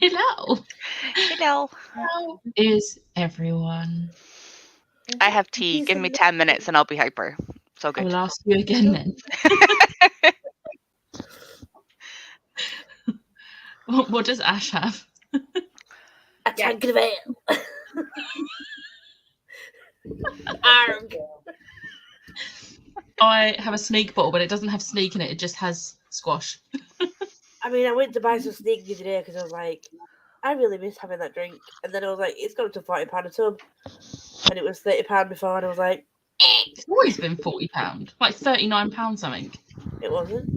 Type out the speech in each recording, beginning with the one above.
Hello. Hello. How is everyone? I have tea. Give me 10 minutes and I'll be hyper. So I good. will ask you again then. What does Ash have? A tank of ale. Arg. I have a sneak bottle, but it doesn't have sneak in it. It just has squash. I mean, I went to buy some sneak the other day because I was like, I really miss having that drink. And then I was like, it's gone up to £40 a tub. And it was £30 before, and I was like, It's always been £40, like £39 something. it wasn't.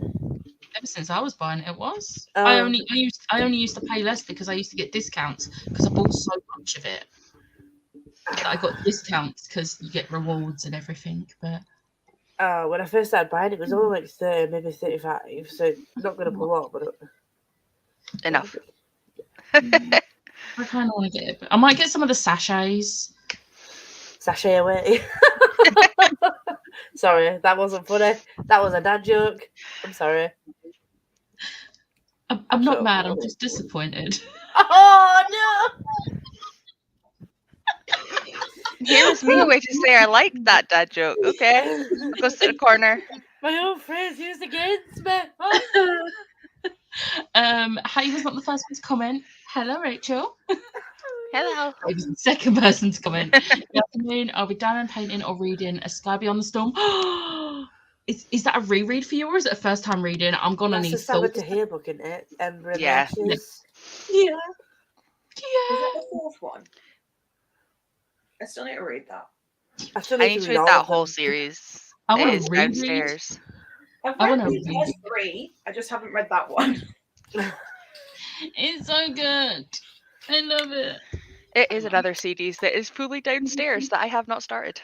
Ever since I was buying it, it was. I only used to pay less because I used to get discounts because I bought so much of it. That I got discounts because you get rewards and everything. But when I first started buying it, was only like 30, maybe 35. So not going to pull up, but Enough. I kind of want to get it. But I might get some of the sachets. Sachet away. Sorry, that wasn't funny. That was a dad joke. I'm sorry. I'm not mad. I'm just disappointed. Oh no! Here's me way to say I like that dad joke. Okay. I'll go sit in a corner. My old friends used against me. Hattie was not the first one to comment. Hello, Rachel. Hello. I was the second person to comment. Good afternoon. I'll be down and painting or reading A Sky Beyond the Storm. Is that a reread for you, or is it a first time reading? I'm gonna need thoughts. That's a Tahir book, isn't it? Ember Yeah. Ashes. Yeah. Is that the fourth one? I still need to read that. I need to read that whole series. I It want is to reread. downstairs. I've I read wanna the first three. I just haven't read that one. It's so good. I love it. It is another series that is fully downstairs that I have not started.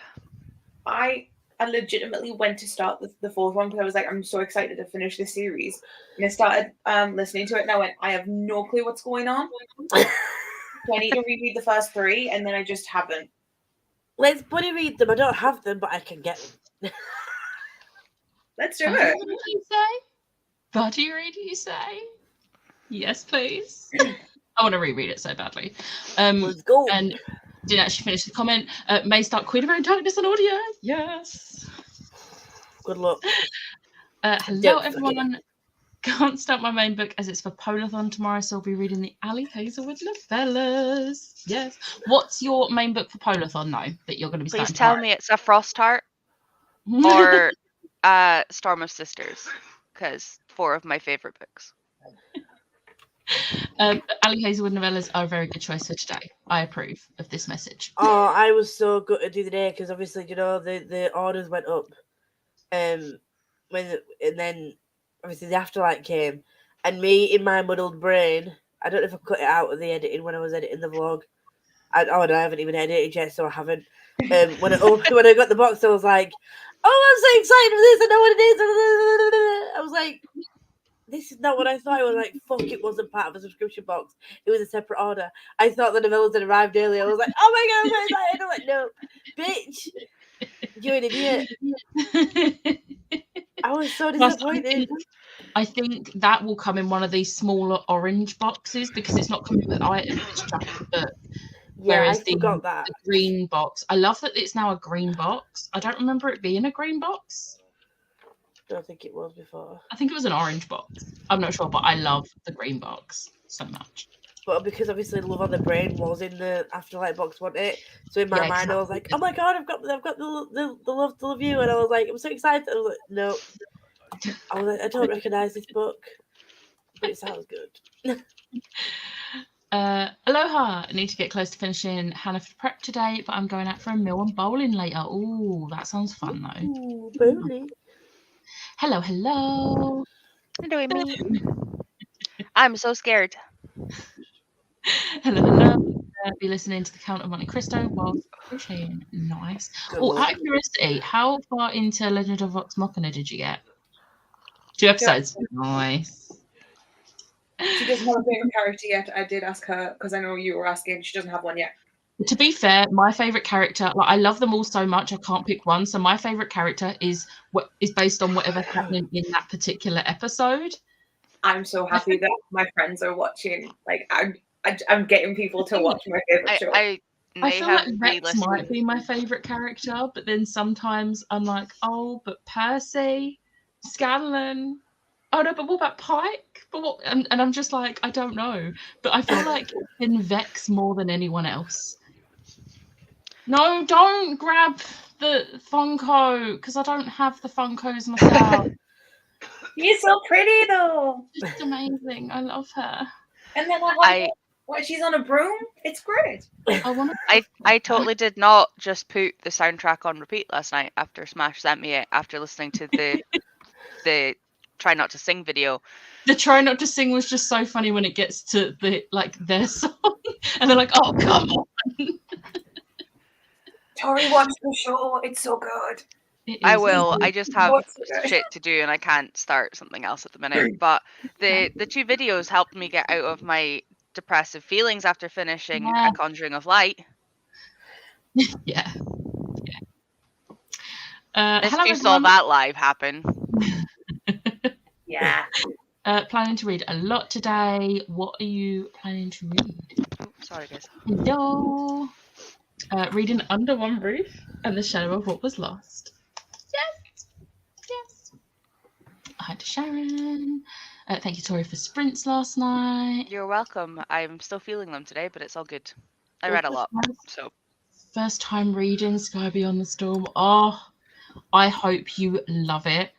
I legitimately went to start the fourth one because I was like, I'm so excited to finish this series. And I started listening to it and I went, I have no clue what's going on. So I need to reread the first three and then I just haven't. Let's buddy read them. I don't have them, but I can get them. Let's do Buddy it. read, you say? Buddy read, you say? Yes, please. I want to reread it so badly. Let's go. And didn't actually finish the comment. May start Queen of Her Own Darkness on audio. Yes. Good luck. Hello, everyone. Can't start my main book as it's for Polathon tomorrow, so I'll be reading the Ali Hazelwood novellas. Yes. What's your main book for Polathon, though, that you're going to be Please starting tell tomorrow? me it's a Frost Heart or Storm of Sisters, because 4 of my favorite books. Ali Hazelwood novellas are a very good choice for today. I approve of this message. Oh, I was so good to do the day because obviously, you know, the orders went up, and then obviously the Afterlight came, and me in my muddled brain, I don't know if I cut it out of the editing when I was editing the vlog. I haven't even edited yet, so I haven't. When I got the box, I was like, "Oh, I'm so excited for this! I know what it is!" I was like, "This is not what I thought." I was like, "Fuck! It wasn't part of a subscription box. It was a separate order." I thought the novellas had arrived early. I was like, "Oh my god, I'm so excited!" I'm like, "No, bitch, you're an idiot." I was so disappointed. I think that will come in one of these smaller orange boxes because it's not coming with items, it's just the book. Yeah, Whereas I forgot that. the green box, I love that it's now a green box. I don't remember it being a green box. I don't think it was before. I think it was an orange box. I'm not sure, but I love the green box so much. But because obviously Love on the Brain was in the Afterlight box, wasn't it? So in my mind, I was like, "Oh my god, I've got the Love to Love You," and I was like, "I'm so excited." I was like, "No," I was like, "I don't recognise this book, but it sounds good." Aloha! I need to get close to finishing Hannaford Prep today, but I'm going out for a meal and bowling later. Ooh, that sounds fun though. Ooh, bowling. Hello. Hello, me. I'm so scared. Hello. Be listening to the Count of Monte Cristo while crocheting. Nice. Oh, out of curiosity, how far into Legend of Vox Machina did you get? 2 episodes. Nice. She doesn't have a favorite character yet. I did ask her because I know you were asking. She doesn't have one yet. To be fair, my favorite character, like I love them all so much, I can't pick one. So my favorite character is what is based on whatever's happening in that particular episode. I'm so happy that my friends are watching. Like, I'm getting people to watch my favorite show. I I may feel have like Rex might re-listened. be my favourite character, but then sometimes I'm like, oh, but Percy, Scanlan. Oh no, but what about Pike? But what? And I'm just like, I don't know. But I feel like it's been Vex more than anyone else. No, don't grab the Funko because I don't have the Funkos myself. He's so pretty though. Just amazing. I love her. And then when she's on a broom, it's great. I want I totally did not just put the soundtrack on repeat last night after Smash sent me it after listening to the Try Not to Sing video. The Try Not to Sing was just so funny when it gets to their song and they're like, oh come on. Tori, watch the show. It's so good. I will. I just have shit to do and I can't start something else at the minute. But the two videos helped me get out of my depressive feelings after finishing A Conjuring of Light. Yeah. If you saw that live happen. Yeah. Planning to read a lot today. What are you planning to read? Oh, sorry, guys. Hello. Reading Under One Roof and The Shadow of What Was Lost. Yes. Hi to Sharon. Thank you, Tori, for sprints last night. You're welcome. I'm still feeling them today, but it's all good. I read a lot, so. First time reading Sky Beyond the Storm. Oh, I hope you love it.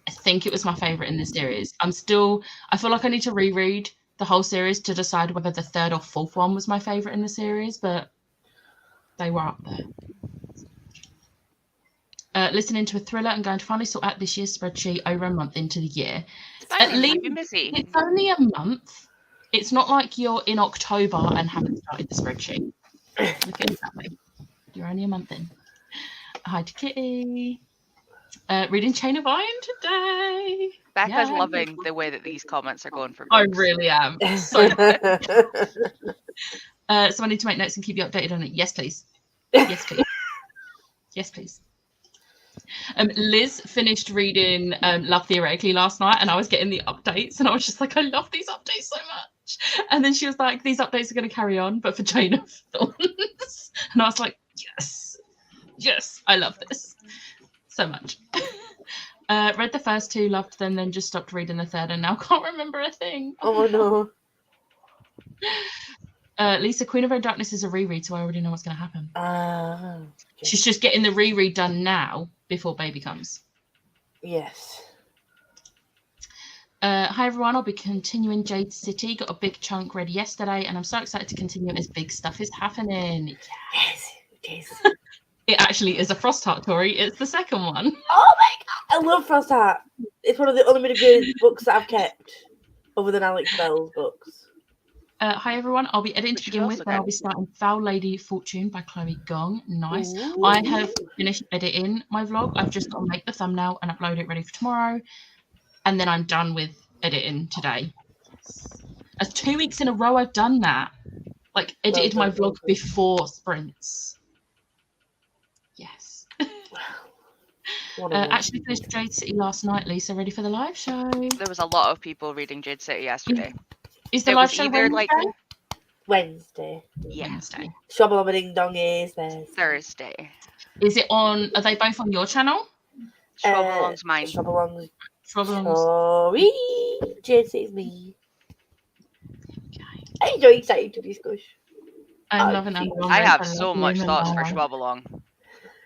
I think it was my favourite in this series. I feel like I need to reread the whole series to decide whether the third or fourth one was my favourite in the series, but they were up there. Listening to a thriller and going to finally sort out this year's spreadsheet over a month into the year. At least it's only a month. It's not like you're in October and haven't started the spreadsheet. Look at it that way. You're only a month in. Hi to Kitty. Reading Chain of Iron today. Becca's loving the way that these comments are going for me. I really am. So I need to make notes and keep you updated on it. Yes, please. Yes, please. Yes, please. Liz finished reading Love Theoretically last night, and I was getting the updates, and I was just like, I love these updates so much. And then she was like, these updates are going to carry on, but for Chain of Thorns. And I was like, yes, I love this so much. Read the first two, loved them, then just stopped reading the third, and now can't remember a thing. Oh no. Lisa, Queen of Red Darkness is a reread, so I already know what's going to happen. Okay. She's just getting the reread done now before baby comes. Yes. Hi everyone, I'll be continuing Jade City. Got a big chunk read yesterday, and I'm so excited to continue as big stuff is happening. Yes, it is. It actually is a Frostheart, Tori. It's the second one. Oh my god, I love Frostheart. It's one of the unlimited books that I've kept, other than Alex Bell's books. Hi everyone, I'll be editing to begin with, and I'll be starting Foul Lady Fortune by Chloe Gong. Nice. Ooh. I have finished editing my vlog. I've just got to make the thumbnail and upload it ready for tomorrow. And then I'm done with editing today. As 2 weeks in a row I've done that. Like, edited my vlog before sprints. Yes. Actually finished Jade City last night, Lisa. Ready for the live show? There was a lot of people reading Jade City yesterday. Is the live show Wednesday? Yeah. Wednesday. Shobble Ding Dong is Thursday. Is it on? Are they both on your channel? Shobblong's mine. Shobblong's. Sorry, Jade City's me. Okay. I'm very excited to discuss. I'm loving it. I have so much thoughts for Shobblong.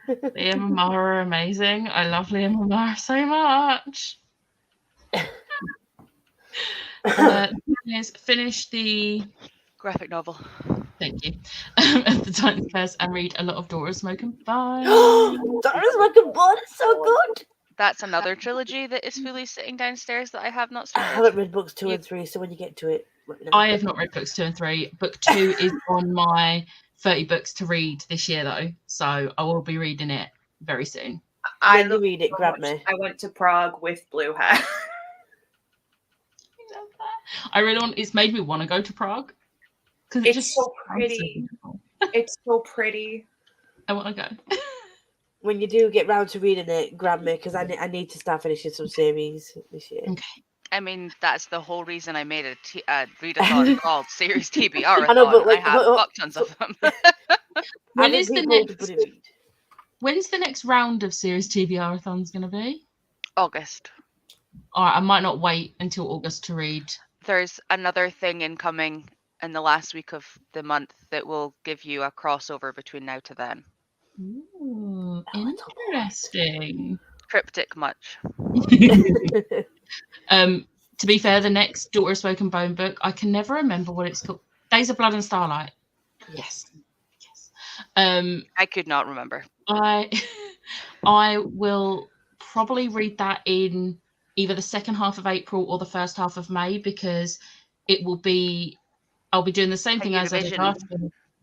Liam and Mara are amazing. I love Liam and Mara so much. Finish the graphic novel. Thank you. At the Titan's Curse and read a lot of Dora Smoke and Bone. Dora Smoke and Bone is so good. That's another trilogy that is fully sitting downstairs that I have not started. I haven't read books 2 and 3, so when you get to it, let me know. I have not read books 2 and 3. Book 2 is on my 30 books to read this year, though, so I will be reading it very soon. When you read it, grab me. I went to Prague with blue hair. I really want. It's made me want to go to Prague because it's just so pretty. It's so pretty. I want to go. When you do get round to reading it, grab me because I need to start finishing some series this year. Okay. I mean, that's the whole reason I made a readathon called Series TBR. I know, but, like, I have fuck tons of them. When is the next? When's the next round of Series TBR-a-thons going to be? August. All right, I might not wait until August to read. There's another thing incoming in the last week of the month that will give you a crossover between now to then. Ooh, interesting. Cryptic much. To be fair, the next Daughter of Smoke and Bone book, I can never remember what it's called. Days of Blood and Starlight. Yes. I could not remember. I will probably read that in either the second half of April or the first half of May, because I'll be doing the same thing as I did last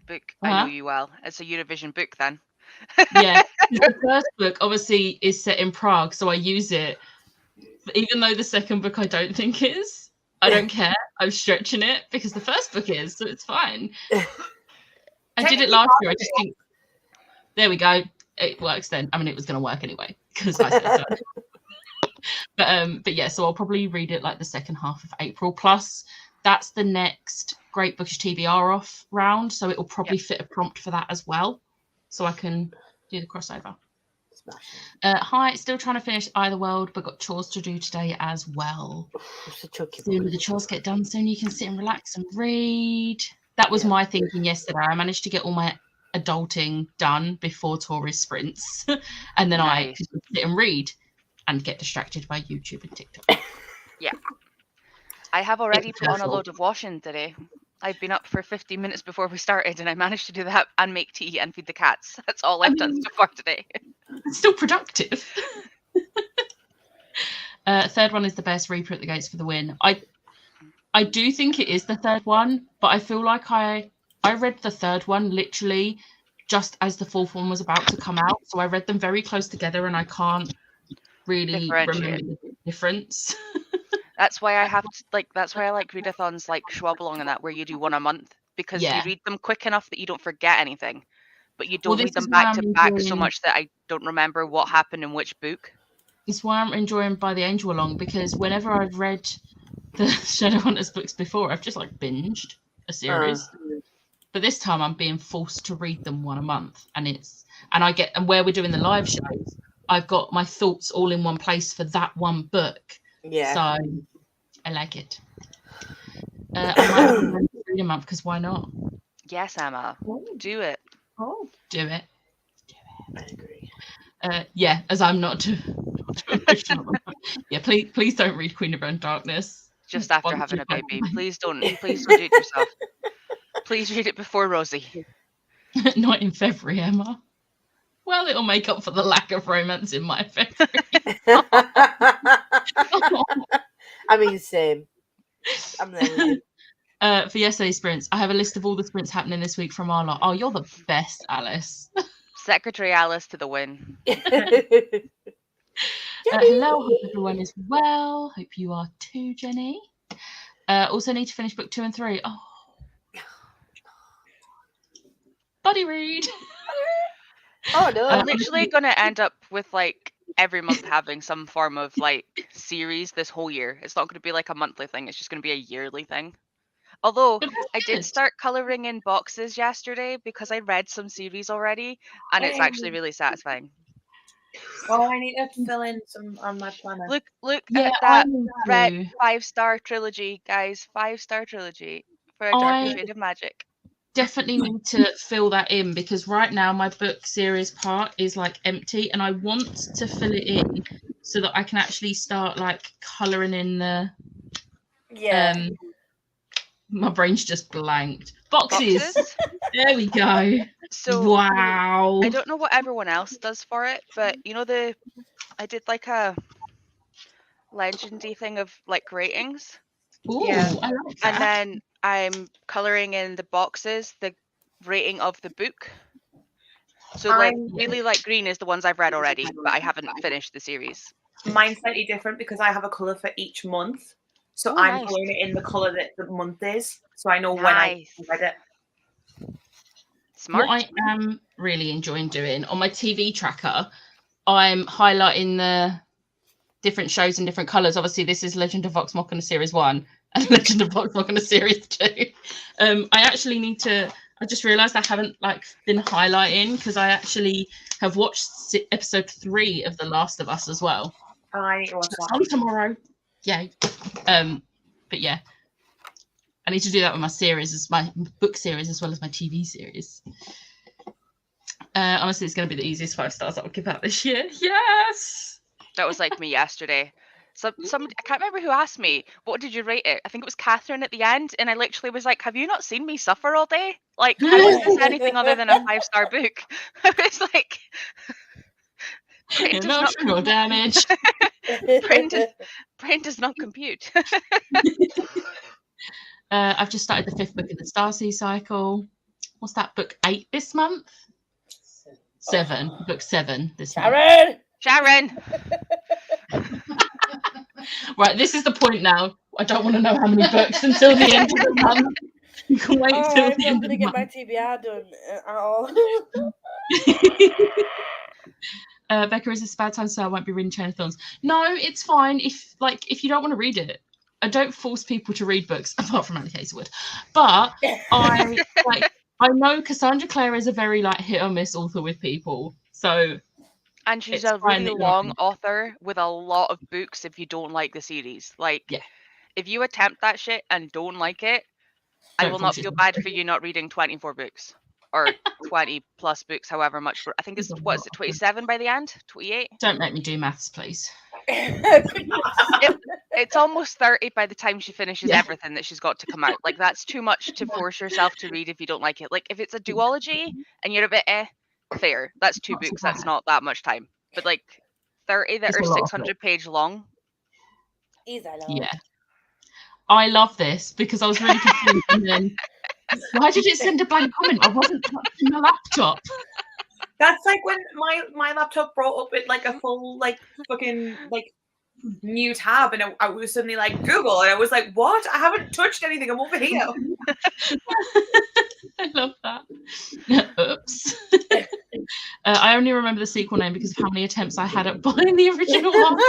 book. I know you well. It's a Eurovision book then. Yeah, the first book obviously is set in Prague, so I use it. Even though the second book I don't think is, I don't care. I'm stretching it because the first book is, so it's fine. I did it last year. I just think, there we go. It works then. I mean, it was going to work anyway because I said so. But yeah, so I'll probably read it like the second half of April. Plus, that's the next Great Bookish TBR off round, so it will probably fit a prompt for that as well, so I can do the crossover. Hi, still trying to finish Either World, but got chores to do today as well. Soon the chores get done, soon you can sit and relax and read. That was my thinking yesterday. I managed to get all my adulting done before Tori's sprints, and then I could sit and read and get distracted by YouTube and TikTok. Yeah. I have already put on a load of washing today. I've been up for 15 minutes before we started, and I managed to do that and make tea and feed the cats. That's all I've done so far today. It's still productive. Third one is the best. Reaper at the Gates for the win. I do think it is the third one, but I feel like I read the third one literally just as the fourth one was about to come out. So I read them very close together, and I can't really remember the difference. That's why I have to that's why I like readathons like Schwabelong and that, where you do one a month, because you read them quick enough that you don't forget anything, but you don't read them back to back so much that I don't remember what happened in which book. It's why I'm enjoying By the Angel Along, because whenever I've read the Shadowhunters books before, I've just like binged a series. But this time I'm being forced to read them one a month, and where we're doing the live shows, I've got my thoughts all in one place for that one book. Yeah. So I like it. I might read a month, because why not? Yes, Emma. Do it. Oh, do it. I agree. Yeah, as I'm not too emotional. Yeah, please don't read Queen of Bone Darkness. Just after having a baby. Please don't do it yourself. Please read it before Rosie. Not in February, Emma. Well, it'll make up for the lack of romance in my February. I mean, same. I'm there with you. For yesterday's sprints, I have a list of all the sprints happening this week from our lot. Oh, you're the best, Alice. Secretary Alice to the win. Hello, hope everyone is well. Hope you are too, Jenny. Also need to finish book 2 and 3. Oh, buddy read. Oh no! I'm literally gonna end up with like every month having some form of like series this whole year. It's not gonna be like a monthly thing. It's just gonna be a yearly thing. Although I did start coloring in boxes yesterday because I read some series already, and it's actually really satisfying. Oh, I need to fill in some on my planner. Look at that red 5-star trilogy, guys. 5-star trilogy for A Darker Shade of Magic. Definitely need to fill that in, because right now my book series part is like empty, and I want to fill it in so that I can actually start like colouring in the my brain's just blanked. Boxes. There we go. So wow. I don't know what everyone else does for it, but you know I did like a legendy thing of like ratings. Ooh, I like that. And then I'm colouring in the boxes, the rating of the book. So like really light green is the ones I've read already, but I haven't finished the series. Mine's slightly different because I have a colour for each month. So I'm colouring it in the colour that the month is. So I know when I read it. Smart. What I am really enjoying doing on my TV tracker, I'm highlighting different shows in different colours. Obviously, this is Legend of Vox Machina Series 1 and Legend of Vox Machina Series 2. I actually need to... I just realised I haven't been highlighting because I actually have watched episode 3 of The Last of Us as well. I need to watch It's that. on tomorrow. Yay. But yeah, I need to do that with my series, as my book series as well as my TV series. Honestly, it's going to be the easiest 5 stars I'll give out this year. Yes. That was like me yesterday. Somebody, I can't remember who asked me, what did you rate it? I think it was Catherine at the end, and I literally was like, have you not seen me suffer all day? Like, how is this anything other than a 5-star book? I was like, Emotional damage. brain does not compute. I've just started the 5th book in the Starseed cycle. What's that, book 8 this month? 7. Book 7 this month. Sharon! Right, this is the point now. I don't want to know how many books until the end of the month. You can wait till the end of the month. I'm not going to get my TBR done at all. Becca, is this a bad time, so I won't be reading Chain of Thorns? No, it's fine if you don't want to read it. I don't force people to read books, apart from Anna Hazelwood. But I know Cassandra Clare is a very hit or miss author with people. So And she's a really long author with a lot of books if you don't like the series. If you attempt that shit and don't like it, I will not feel bad for you not reading 24 books. Or 20 plus books, however much. I think it's, 27 by the end? 28? Don't make me do maths, please. It's almost 30 by the time she finishes everything that she's got to come out. That's too much to force yourself to read if you don't like it. If it's a duology and you're a bit fair. That's 2 books. That's not that much time. But 30 that are 600-page long. Yeah. I love this because I was really confused. And then, why did it send a blank comment? I wasn't touching my laptop. That's when my laptop brought up it a full fucking new tab, and I was suddenly Google, and I was like, what? I haven't touched anything. I'm over here. I love that. Oops. I only remember the sequel name because of how many attempts I had at buying the original one.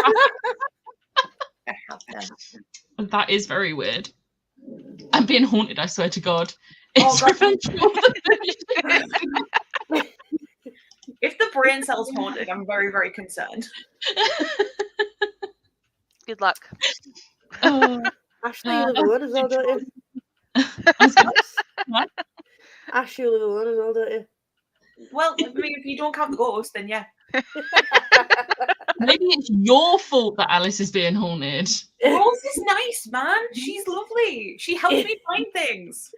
And that is very weird. I'm being haunted, I swear to God. It's If the brain cell's haunted, I'm very, very concerned. Good luck. Ashley, you live alone as well, don't you? What? Ashley, you live alone as well, don't you? Well, if you don't count the ghost, then yeah. Maybe it's your fault that Alice is being haunted. Rose is nice, man. She's lovely. She helps me find things.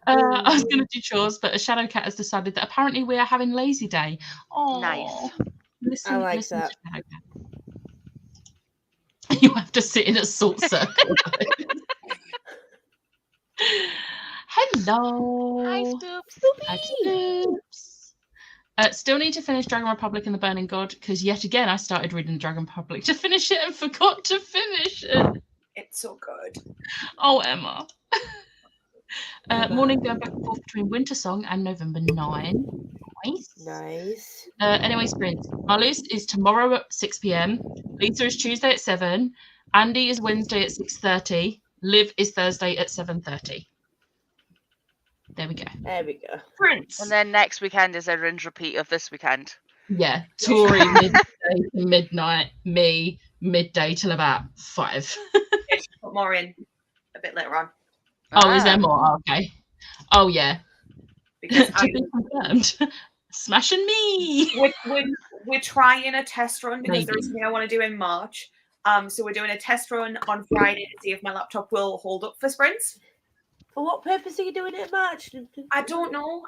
I was going to do chores, but a shadow cat has decided that apparently we are having lazy day. Oh, nice. I like that. You have to sit in a salt circle. Hello. Hi, Scoops. Hi, Scoops. Still need to finish Dragon Republic and the Burning God because yet again I started reading Dragon Republic to finish it and forgot to finish it. It's so good. Oh, Emma. Morning going back and forth between Winter Song and November 9. Nice. Anyway, Sprint. My list is tomorrow at 6 p.m. Lisa is Tuesday at 7. Andy is Wednesday at 6:30. Liv is Thursday at 7:30. There we go. There we go. Prince. And then next weekend is a rinse repeat of this weekend. Yeah. Tori midday to midnight. Me midday till about 5. Put more in a bit later on. Oh, is there more? Okay. Oh, yeah. Because To be confirmed. Smashing me. we're trying a test run because there is something I want to do in March. So we're doing a test run on Friday to see if my laptop will hold up for sprints. For what purpose are you doing it in March? I don't know.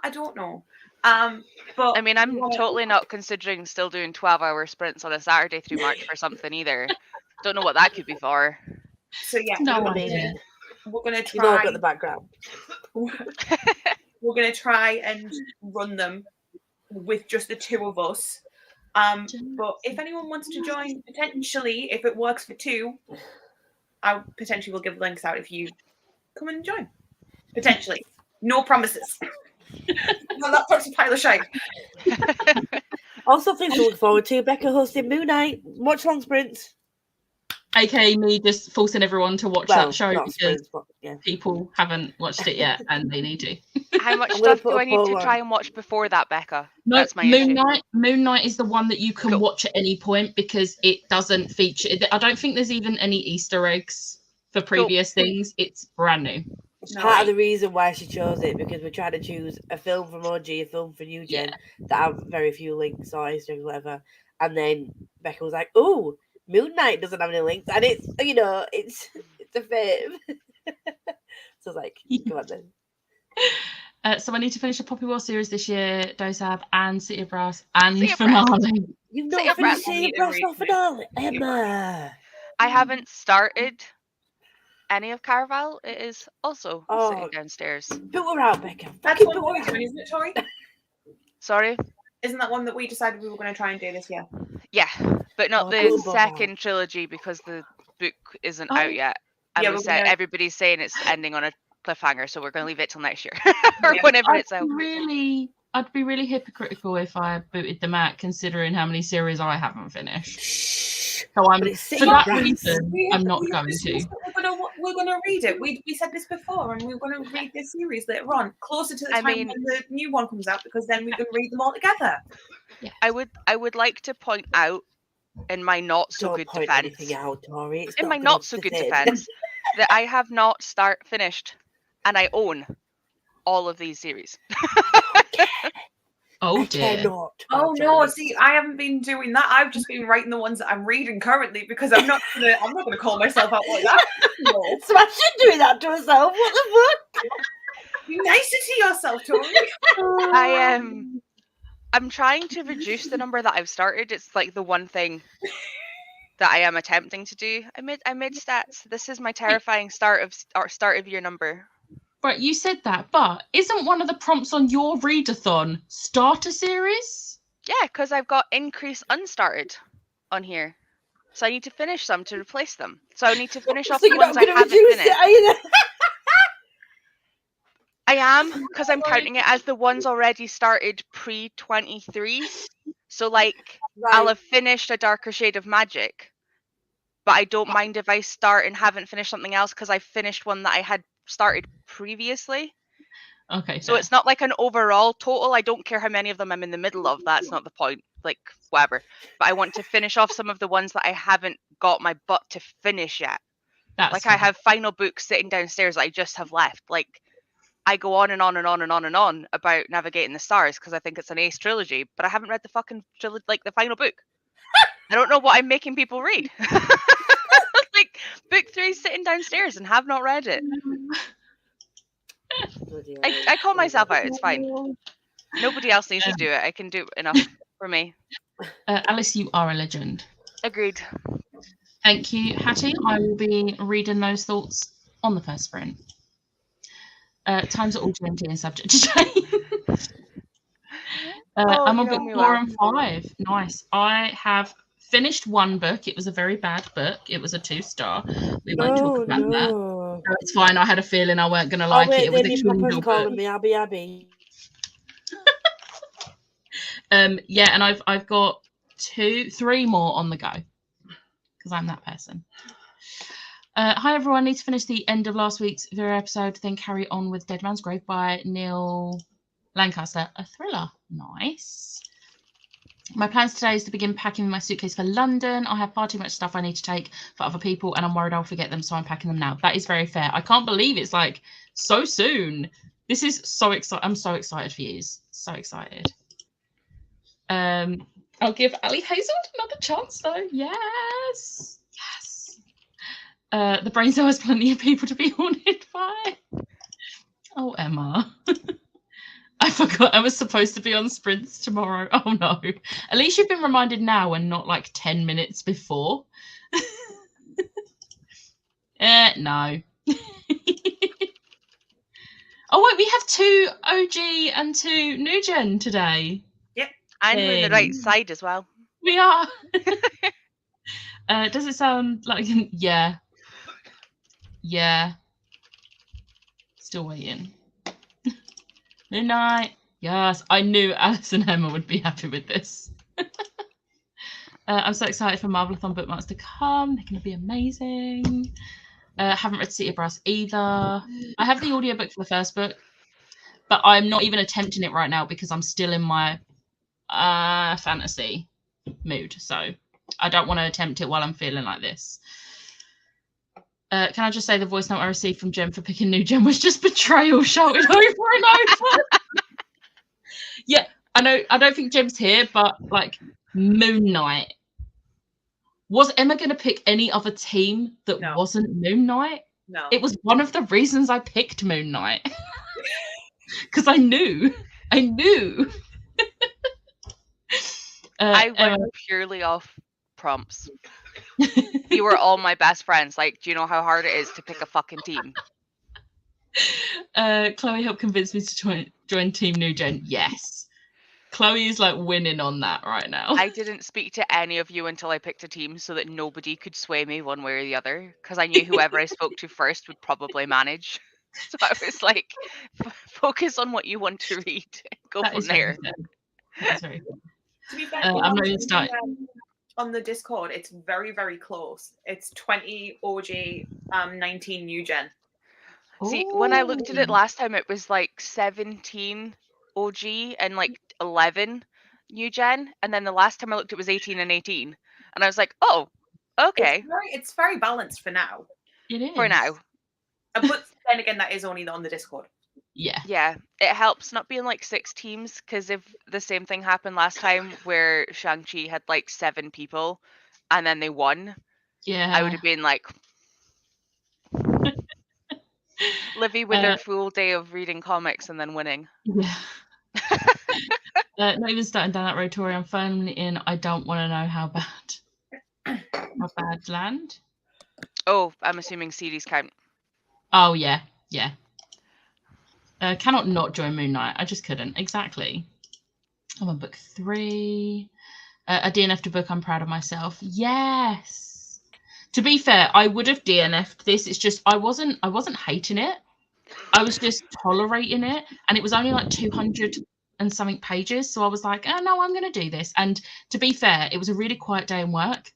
But I mean, I'm totally not considering still doing 12-hour sprints on a Saturday through March for something either. Don't know what that could be for. So yeah, No, we're gonna try. You know I've got the background. We're gonna try and run them with just the 2 of us. But if anyone wants to join, potentially, if it works for 2, I potentially will give links out if you come and join. Potentially. No promises. My laptop's a pile of shite. Also, things to look forward to. Becca hosting Moon Knight. Watch long sprints. AKA me just forcing everyone to watch that show because sprints, but, yeah. people haven't watched it yet and they need to. How much stuff do I need to try and watch before that, Becca? No, that's my issue. Moon Knight is the one that you can watch at any point because it doesn't feature. I don't think there's even any Easter eggs for previous things. It's brand new. It's part of the reason why she chose it, because we're trying to choose a film from OG, a film for New Gen that have very few links or Easter eggs, whatever. And then Becca was like, "Oh, Moon Knight doesn't have any links, and it's it's a fave." So I was like, "Come on then." So I need to finish the Poppy War series this year, Dosab and City of Brass and finale. You've not finished City of Brass finale, Emma. I haven't started any of Caraval. It is also sitting downstairs. But we're out, Becca. That's what we're doing, isn't it, Tori? Sorry? Isn't that one that we decided we were going to try and do this year? Yeah, but not the second trilogy because the book isn't out yet. And we said everybody's saying it's ending on a cliffhanger, so we're going to leave it till next year or whenever it's out. I'd be really hypocritical if I booted them out, considering how many series I haven't finished. So for that reason, I'm not going to. We're gonna read it. We said this before, and we're gonna read this series later on, closer to the time when the new one comes out, because then we can read them all together. Yeah. I would like to point out in my not so good defense, that I have not finished, and I own all of these series. Oh dear. Oh no, see, I haven't been doing that. I've just been writing the ones that I'm reading currently because I'm not gonna call myself out like that. No. Smash should do that to herself. What the fuck? Be nicer to yourself, Tori. I'm trying to reduce the number that I've started. It's like the one thing that I am attempting to do. I made stats. This is my terrifying start of year number. Right, you said that, but isn't one of the prompts on your readathon start a series? Yeah, because I've got increase unstarted on here. So I need to finish some to replace them. So I need to finish off the ones I haven't finished. I am, because I'm counting it as the ones already started pre-23. So I'll have finished A Darker Shade of Magic. But I don't mind if I start and haven't finished something else because I finished one that I had started previously. Okay. So it's not like an overall total. I don't care how many of them I'm in the middle of. That's not the point. Whatever. But I want to finish off some of the ones that I haven't got my butt to finish yet. I have final books sitting downstairs that I just have left. I go on and on and on and on and on about Navigating the Stars because I think it's an ace trilogy, but I haven't read the fucking trilogy, the final book. I don't know what I'm making people read. Book 3 sitting downstairs and have not read it. I call myself out. It's fine. Nobody else needs to do it. I can do enough for me. Alice, you are a legend. Agreed. Thank you, Hattie. I will be reading those thoughts on the first sprint. Times are all GMT and subject to change. I'm on book 4 and 5. Nice. I have finished one book. It was a very bad book. It was a 2-star. We won't talk about that. No, it's fine. I had a feeling I weren't going to like it. It was a Kindle book. Me Abby. Yeah, and I've got 3 more on the go because I'm that person. Hi everyone. I need to finish the end of last week's Vera episode, then carry on with Dead Man's Grave by Neil Lancaster, a thriller. Nice. My plans today is to begin packing my suitcase for London. I have far too much stuff I need to take for other people, and I'm worried I'll forget them, so I'm packing them now. That is very fair. I can't believe it's so soon. This is so exciting. I'm so excited for you. So excited. I'll give Ali Hazel another chance though. Yes. The brain cell has plenty of people to be haunted by. Oh, Emma. I forgot I was supposed to be on sprints tomorrow. Oh no. At least you've been reminded now and not 10 minutes before. No. Oh wait, we have 2 OG and 2 new gen today. Yep. And we're in the right side as well. We are. Does it sound like yeah. Yeah. Still waiting. Good night. Yes, I knew Alice and Emma would be happy with this. I'm so excited for Marvelathon bookmarks to come. They're going to be amazing. Haven't read City of Brass either. I have the audiobook for the first book, but I'm not even attempting it right now because I'm still in my fantasy mood. So I don't want to attempt it while I'm feeling like this. Can I just say the voice note I received from Jem for picking New Jen was just betrayal shouted over and over. Yeah, I know. I don't think Jem's here, but like Moon Knight. Was Emma going to pick any other team that wasn't Moon Knight? No. It was one of the reasons I picked Moon Knight. Because I knew. I went purely off prompts. You were all my best friends. Like, do you know how hard it is to pick a fucking team? Chloe helped convince me to join Team New Gen. Yes. Chloe is like winning on that right now. I didn't speak to any of you until I picked a team so that nobody could sway me one way or the other, because I knew whoever I spoke to first would probably manage. So I was like, focus on what you want to read. Go from there. That's very good. To be fair, I'm not even starting. On the Discord, it's very, very close. It's 20 OG, 19 New Gen. See, when I looked at it last time, it was like 17 OG and like 11 New Gen. And then the last time I looked, it was 18 and 18. And I was like, oh, okay. It's very balanced for now. It is. For now. But then again, that is only on the Discord. Yeah. Yeah, it helps not being like 6 teams, because if the same thing happened last time where Shang-Chi had like 7 people and then they won, yeah, I would have been like, Livy with her full day of reading comics and then winning. Yeah. Not even starting down that road, Tori. I'm firmly in. I don't want to know how bad land. Oh, I'm assuming series count. Oh yeah. Cannot not join Moon Knight. I just couldn't. Exactly. I'm on book 3. A DNF'd book. I'm proud of myself. Yes. To be fair, I would have DNF'd this. It's just I wasn't hating it. I was just tolerating it, and it was only like 200 and something pages. So I was like, oh no, I'm going to do this. And to be fair, it was a really quiet day in work.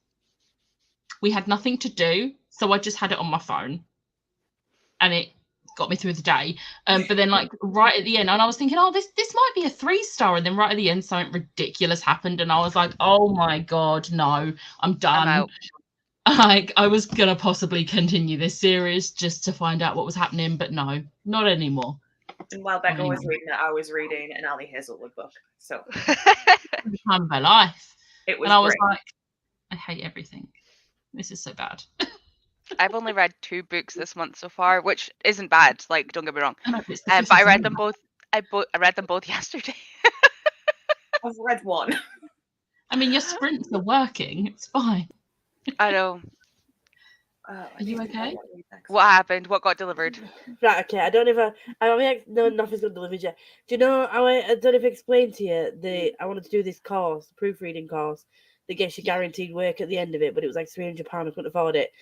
We had nothing to do, so I just had it on my phone, and it got me through the day. But then like right at the end, and I was thinking, oh, this might be a 3-star, and then right at the end something ridiculous happened, and I was like, oh my god, no, I'm done. I'm out. I was gonna possibly continue this series just to find out what was happening, but no, not anymore. And while Becca was reading it, I was reading an Ali Hazelwood book. So the time of my life. It was and I was great. like, I hate everything. This is so bad. I've only read 2 books this month so far, which isn't bad. Like, don't get me wrong. But I read them both. I read them both yesterday. I've read 1. I mean, your sprints are working. It's fine. I know. Are you okay? What happened? What got delivered? Right, okay. I don't know if no, nothing's got delivered yet. Do you know? I don't know if I explained to you I wanted to do this course, proofreading course, that gets you guaranteed work at the end of it, but it was like £300. I couldn't afford it.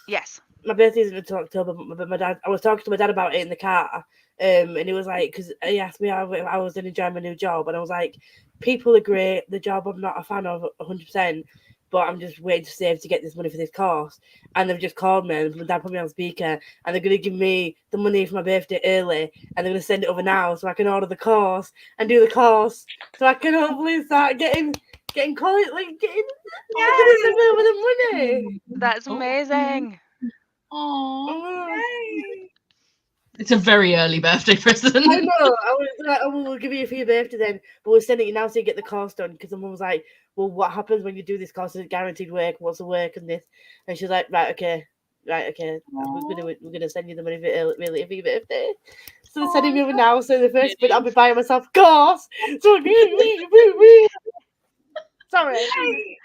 Yes. My birthday isn't until October, but my dad. I was talking to my dad about it in the car, and he was like, because he asked me how I was enjoying my new job, and I was like, people are great. The job I'm not a fan of 100%. But I'm just waiting to save to get this money for this course. And they've just called me, and my dad put me on speaker, and they're going to give me the money for my birthday early, and they're going to send it over now so I can order the course and do the course, so I can hopefully start getting college, like getting the money. That's amazing. Oh, it's a very early birthday present. I know. I was like, oh, we'll give you for your birthday then, but we're sending it now so you get the course done. Because someone was like, well, what happens when you do this course? Is it guaranteed work? What's the work and this? And she's like, right, okay. We're gonna send you the money for your birthday. So they're sending me over now. So the first bit, I'll be buying myself a course. So sorry. Okay.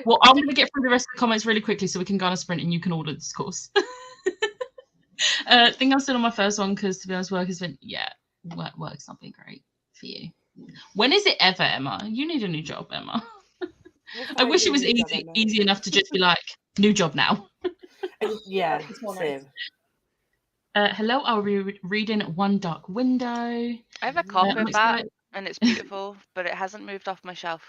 Well, I'm gonna get through the rest of the comments really quickly so we can go on a sprint and you can order this course. I think I'm still on my first one because, to be honest, work has been work's not been great for you. When is it ever, Emma? You need a new job, Emma. I wish it was easy enough to just be like, new job now. Yeah, same. Hello, I'll be reading One Dark Window. I have a copy of that, and it's beautiful, but it hasn't moved off my shelf.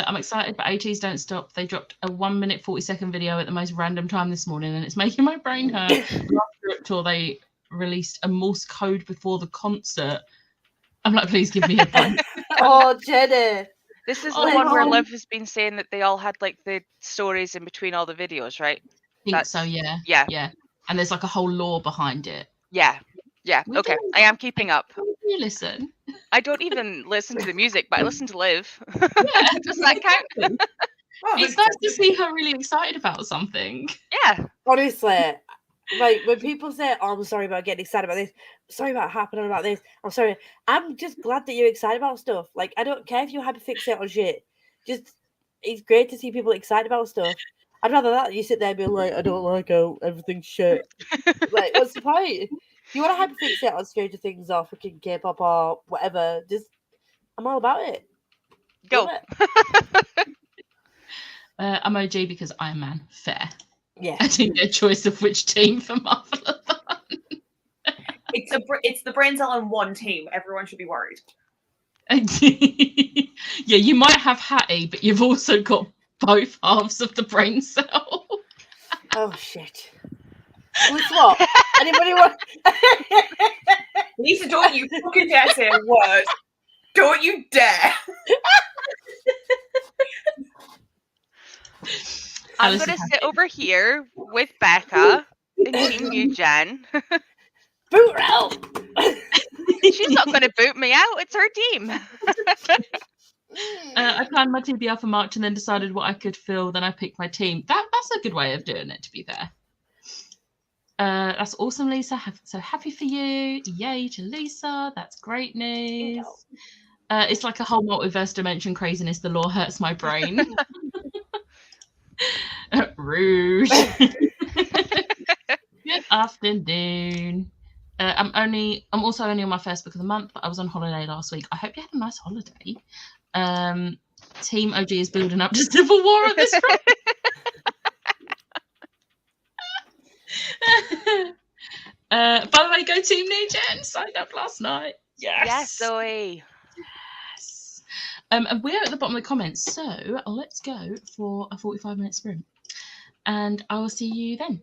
I'm excited, but ATs don't stop. They dropped a 1 minute 40-second video at the most random time this morning, and it's making my brain hurt. Last Strip Tour, they released a Morse code before the concert. I'm like, please give me a break. Oh, Jenny. This is the one where Liv has been saying that they all had like the stories in between all the videos, right? I think so, yeah. Yeah. And there's like a whole lore behind it. Yeah. Okay, I am keeping up. You listen. I don't even listen to the music, but I listen to Liv. Yeah. Does that count? It's nice to see her really excited about something. Yeah. Honestly, like when people say, "Oh, I'm sorry about getting excited about this. Sorry about happening about this. I'm sorry." I'm just glad that you're excited about stuff. Like I don't care if you're hyperfixate on shit. Just it's great to see people excited about stuff. I'd rather that than you sit there and be like, "I don't like how everything's shit." Like, what's the point? If you want to hyperfixate on Stranger Things or fucking K-pop or whatever, just I'm all about it. Go. Love I'm OG because Iron Man. Fair. Yeah. I didn't get a choice of which team for Marvelathon. It's the brain cell on one team. Everyone should be worried. Yeah, you might have Hattie, but you've also got both halves of the brain cell. Oh shit. Who's what? Anybody want? Lisa, don't you fucking dare say a word. Don't you dare. I'm going to sit over here with Becca and Team Eugen. Boot out. She's not going to boot me out. It's her team. I planned my TBR for March and then decided what I could fill. Then I picked my team. That's a good way of doing it, to be fair. That's awesome, Lisa. So happy for you. Yay to Lisa. That's great news. It's like a whole multiverse dimension craziness. The lore hurts my brain. Rude. Good afternoon. I'm also only on my first book of the month, but I was on holiday last week. I hope you had a nice holiday. Team OG is building up to Civil War at this rate. By the way, go Team New Gen. Signed up last night. Yes, Zoe. Yes. And we're at the bottom of the comments, so let's go for a 45-minute sprint. And I will see you then.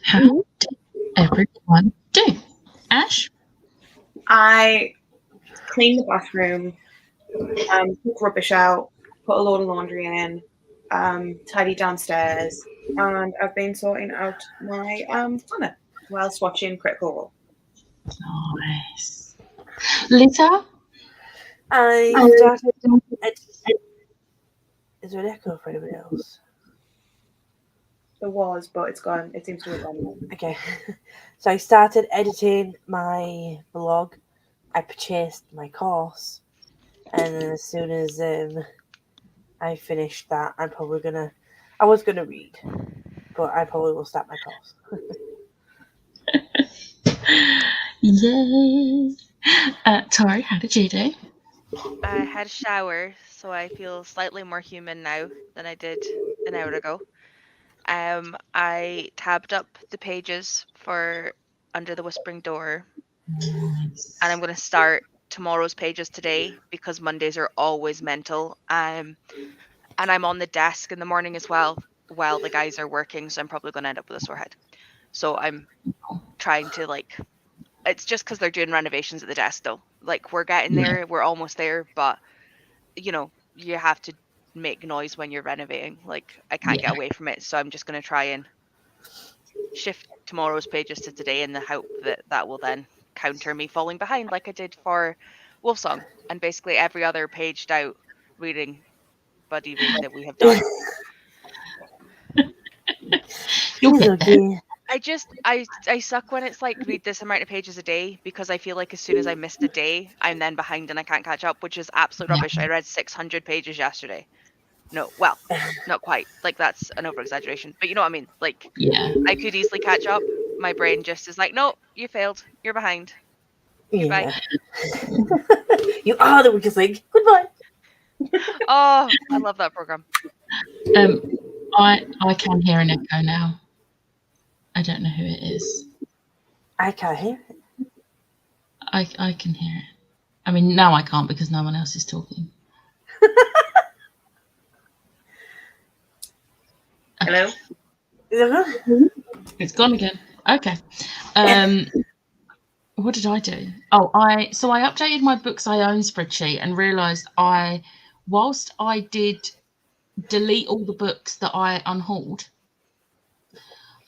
How did everyone do? Ash? I cleaned the bathroom, took rubbish out, put a load of laundry in, tidied downstairs, and I've been sorting out my planner whilst watching Critical Role. Nice. Lisa? I started. Is there an echo for anybody else? There was, but it's gone. It seems to have gone. Okay. So I started editing my blog. I purchased my course. And then as soon as I finished that, I was gonna read, but I probably will start my course. Yay. Tori, how did you do? I had a shower, so I feel slightly more human now than I did an hour ago. I tabbed up the pages for Under the Whispering Door, Nice. and I'm going to start tomorrow's pages today because Mondays are always mental. And I'm on the desk in the morning as well while the guys are working, so I'm probably going to end up with a sore head. So I'm trying to it's just because they're doing renovations at the desk though. Like we're getting there, we're almost there, but you have to make noise when you're renovating. Like I can't get away from it, so I'm just going to try and shift tomorrow's pages to today in the hope that will then counter me falling behind like I did for Wolfsong and basically every other paged out buddy reading that we have done. You'll get there. I suck when it's like read this amount of pages a day because I feel like as soon as I missed a day, I'm then behind and I can't catch up, which is absolute rubbish. I read 600 pages yesterday. No, well, not quite. Like that's an over exaggeration, but you know what I mean. Like, I could easily catch up. My brain just is like, no, you failed. You're behind. Goodbye. You are the weakest link. Goodbye. Oh, I love that program. I can hear an echo now. I don't know who it is. I can't hear it. I can hear it. I mean, now I can't because no one else is talking. Hello? It's gone again. Okay. What did I do? Oh, so I updated my books I own spreadsheet and realised whilst I did delete all the books that I unhauled,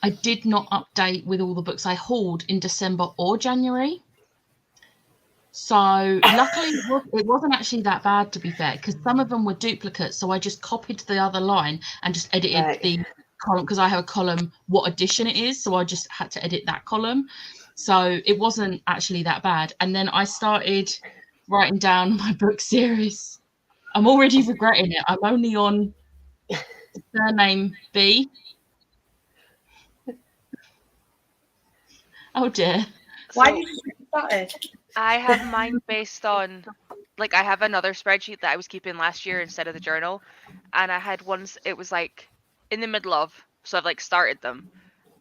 I did not update with all the books I hauled in December or January. So luckily it wasn't actually that bad, to be fair, because some of them were duplicates. So I just copied the other line and just edited the column because I have a column what edition it is. So I just had to edit that column. So it wasn't actually that bad. And then I started writing down my book series. I'm already regretting it. I'm only on surname B. Oh dear. Why did you start it? I have mine based on, I have another spreadsheet that I was keeping last year instead of the journal. And I had ones, it was in the middle of, so I've started them.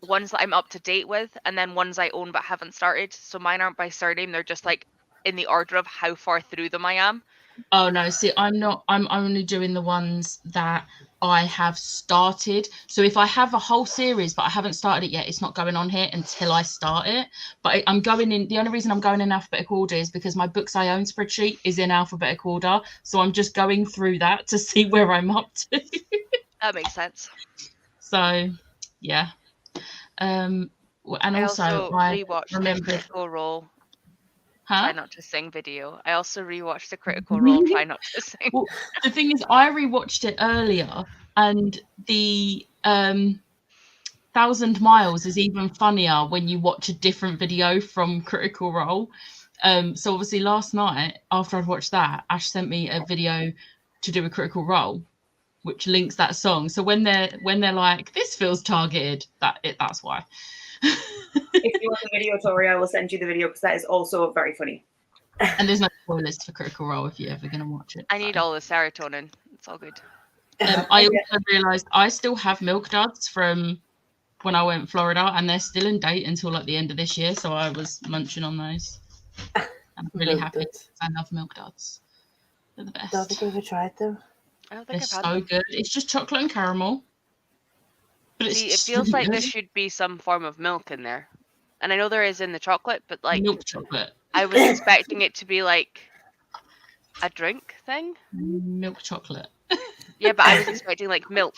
Ones that I'm up to date with, and then ones I own but haven't started. So mine aren't by surname, they're just in the order of how far through them I am. Oh no, see, I'm only doing the ones that I have started. So if I have a whole series but I haven't started it yet, it's not going on here until I start it. But I'm going in, the only reason I'm going in alphabetical order is because my books I own spreadsheet is in alphabetical order. So I'm just going through that to see where I'm up to. That makes sense. So yeah. And also I remembered Critical Role. Huh? Try Not to Sing video. I also rewatched the Critical Role Try Not to Sing. Well, the thing is, I rewatched it earlier, and the 1,000 Miles is even funnier when you watch a different video from Critical Role. So obviously last night after I'd watched that, Ash sent me a video to do a Critical Role, which links that song. So when they're like, this feels targeted, that's why. If you want the video, Tori, I will send you the video because that is also very funny. And there's no spoilers for Critical Role if you're ever going to watch it. I need all the serotonin. It's all good. I also realised I still have Milk Duds from when I went to Florida, and they're still in date until the end of this year. So I was munching on those. I'm really happy. I love Milk Duds. They're the best. Don't think I've ever tried them. I don't think They're I've had them. so good. It's just chocolate and caramel. But it's See, it just feels really like there good. should be some form of milk in there. And I know there is in the chocolate, but like Milk chocolate. I was expecting it to be like a drink thing. Milk chocolate. Yeah, but I was expecting like milk.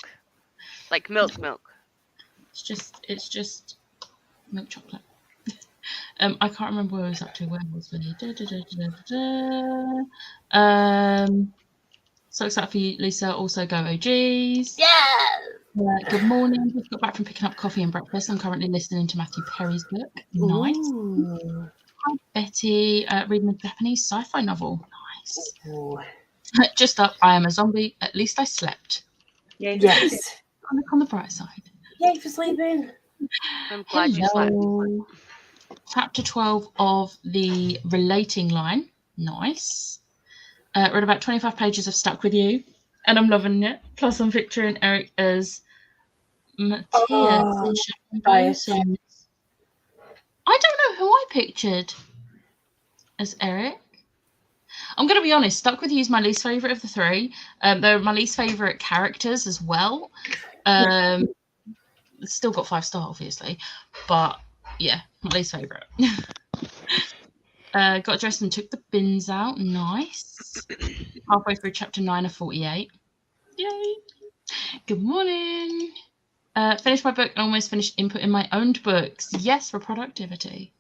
Like milk. It's just milk chocolate. I can't remember where I was up to. Where was we? So excited for you, Lisa. Also go OGs. Yeah. Good morning. Just got back from picking up coffee and breakfast. I'm currently listening to Matthew Perry's book. Nice. Ooh. Hi, Betty. Reading a Japanese sci-fi novel. Nice. Ooh. Just up. I am a zombie. At least I slept. Yeah, Yes. On the bright side. Yay for sleeping. I'm glad you slept. Hello. Chapter 12 of the relating line. Nice. Read about 25 pages of Stuck With You, and I'm loving it. Plus, I'm picturing Eric as Matthias in Shadow Bones. I don't know who I pictured as Eric. I'm going to be honest, Stuck With You is my least favourite of the three. They're my least favourite characters as well. Still got 5-star, obviously, but yeah, my least favourite. Got dressed and took the bins out. Nice. Halfway through chapter 9 of 48. Yay. Good morning. Finished my book and almost finished inputting my owned books. Yes, for productivity.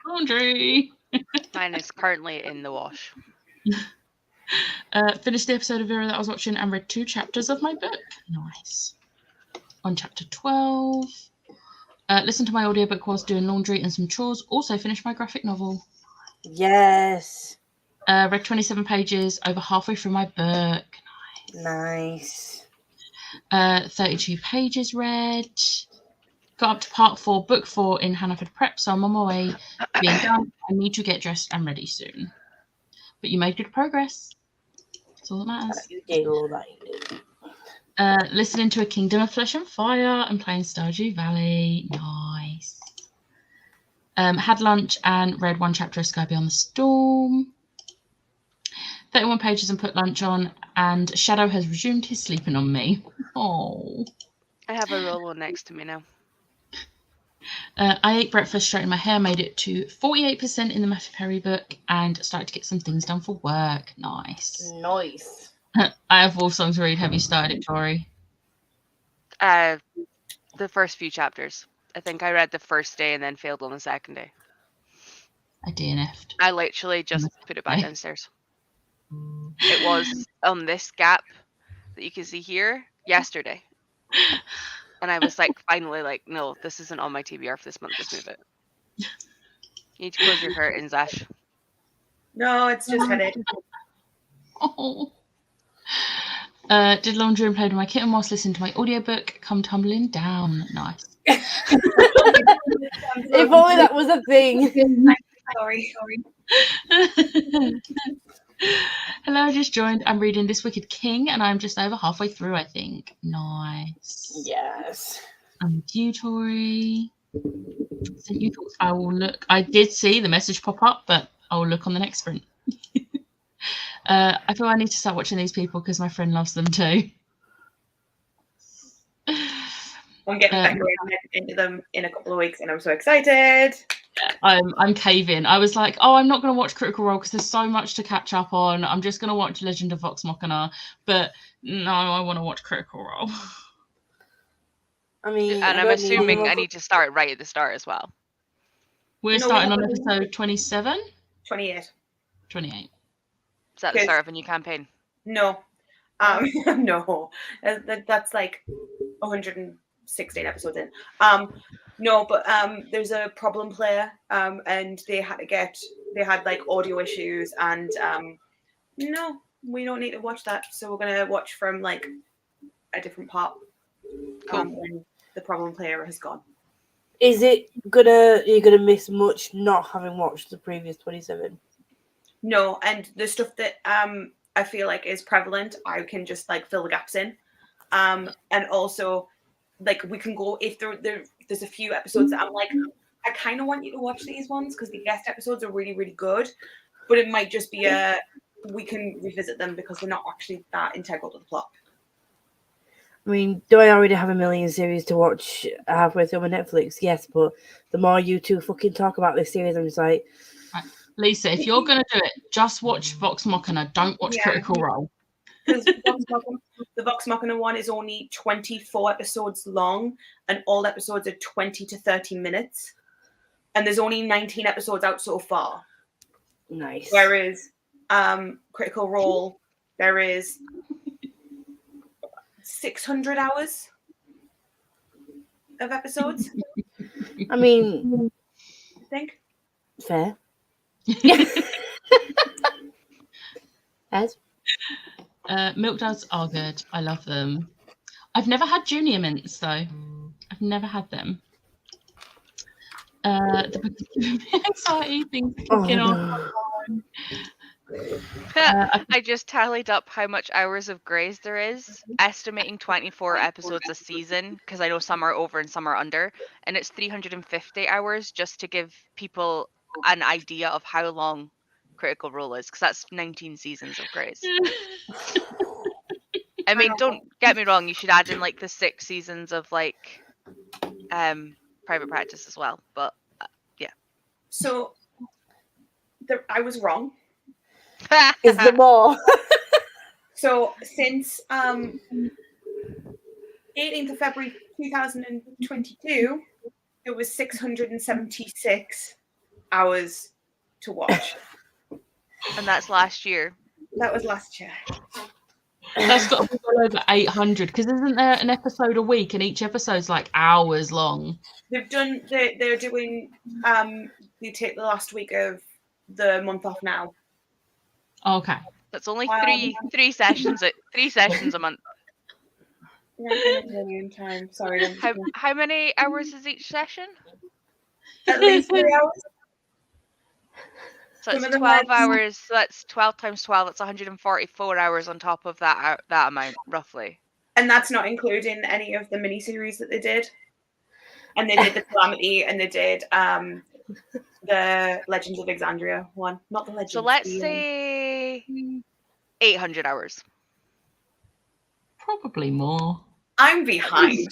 Laundry. Mine is currently in the wash. Finished the episode of Vera that I was watching and read 2 chapters of my book. Nice. On chapter 12. Listened to my audiobook whilst doing laundry and some chores. Also finished my graphic novel. Yes. Read 27 pages, over halfway through my book. Nice. 32 pages read. Got up to part 4, book 4 in Hannaford Prep, so I'm on my way being done. I need to get dressed and ready soon. But you made good progress. That's all that matters. You did all that. You did. Listening to A Kingdom of Flesh and Fire and playing Stardew Valley. Nice. Had lunch and read 1 chapter of Sky Beyond the Storm. 31 pages and put lunch on, and Shadow has resumed his sleeping on me. Oh. I have a Rolo next to me now. I ate breakfast, straightened my hair, made it to 48% in the Matthew Perry book, and started to get some things done for work. Nice. Nice. I have all songs to read. Have you started it, Tori? The first few chapters. I think I read the first day and then failed on the second day. I DNF'd. I literally just put it back downstairs. It was on this gap that you can see here yesterday. And I was like, finally, like, no, this isn't on my TBR for this month. Just move it. You need to close your curtains, Ash. No, it's just headache. Oh. Did laundry and played with my kitten whilst listening to my audiobook. Come tumbling down. Nice. If only that was a thing. Sorry. Hello, I just joined. I'm reading This Wicked King, and I'm just over halfway through, I think. Nice. Yes. And with you, Tori. So you thought I will look. I did see the message pop up, but I will look on the next sprint. I feel I need to start watching these people because my friend loves them too. I'm getting back into them in a couple of weeks, and I'm so excited. I'm caving. I was like, oh, I'm not going to watch Critical Role because there's so much to catch up on. I'm just going to watch Legend of Vox Machina. But no, I want to watch Critical Role. I mean, and I'm assuming I need to start right at the start as well. We're starting on episode 27? 28. 28. Is that the start of a new campaign? No. No. That's like 116 episodes in. No, but there's a problem player, and they had like audio issues, and no, we don't need to watch that. So we're gonna watch from like a different part. When the problem player has gone. Is it you're gonna miss much not having watched the previous 27? No, and the stuff that I feel like is prevalent, I can just like fill the gaps in, and also like we can go if there's a few episodes that I'm like, I kind of want you to watch these ones because the guest episodes are really, really good, but it might just be we can revisit them because they're not actually that integral to the plot. I mean, do I already have a million series to watch halfway through my Netflix? Yes, but the more you two fucking talk about this series, I'm just like... Right. Lisa, if you're going to do it, just watch Vox Machina. Don't watch Critical Role. Because the Vox Machina one is only 24 episodes long, and all episodes are 20 to 30 minutes. And there's only 19 episodes out so far. Nice. Whereas Critical Role, there is 600 hours of episodes. I mean... I think. Fair. Ed? Milk Duds are good. I love them. I've never had Junior Mints, though. I've never had them. The book of anxiety things kicking off. I just tallied up how much hours of Grey's there is, estimating 24 episodes a season, because I know some are over and some are under, and it's 350 hours, just to give people an idea of how long Critical Role is, because that's 19 seasons of Grey's. I mean, don't get me wrong, you should add in like the 6 seasons of like Private Practice as well, but yeah. So I was wrong. Is there more? So since 18th of February 2022, it was 676 hours to watch. And that's last year. That was last year. That's got to be well over 800, because isn't there an episode a week, and each episode's like hours long? They're doing they take the last week of the month off now. Okay. That's only three sessions a month. Time. Sorry. How many hours is each session? At least 3 hours. So it's 12 hours. So that's 12 times 12. That's 144 hours on top of that amount, roughly. And that's not including any of the miniseries that they did. And they did the Calamity, and they did the Legends of Exandria one, not the Legends. So let's say 800 hours. Probably more. I'm behind.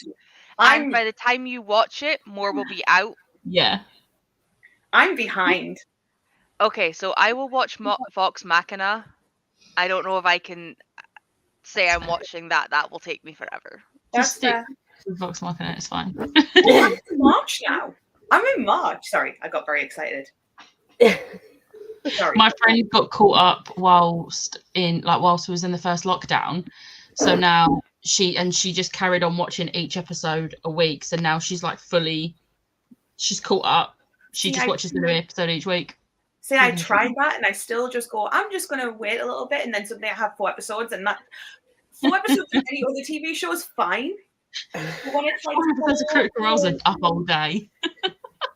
And by the time you watch it, more will be out. Yeah. I'm behind. Okay, so I will watch Vox Machina. I don't know if I can say I'm watching that. That will take me forever. Just stick with Vox Machina, it's fine. I'm in March now. I'm in March. Sorry, I got very excited. Sorry. My friend got caught up whilst we was in the first lockdown. So now she just carried on watching each episode a week. So now she's like she's caught up. She just watches the new episode each week. See, I tried that and I still just go, I'm just going to wait a little bit, and then suddenly I have 4 episodes, and that 4 episodes of any other TV show is fine. But when it's like 4 episodes of Critical Role's are up all day.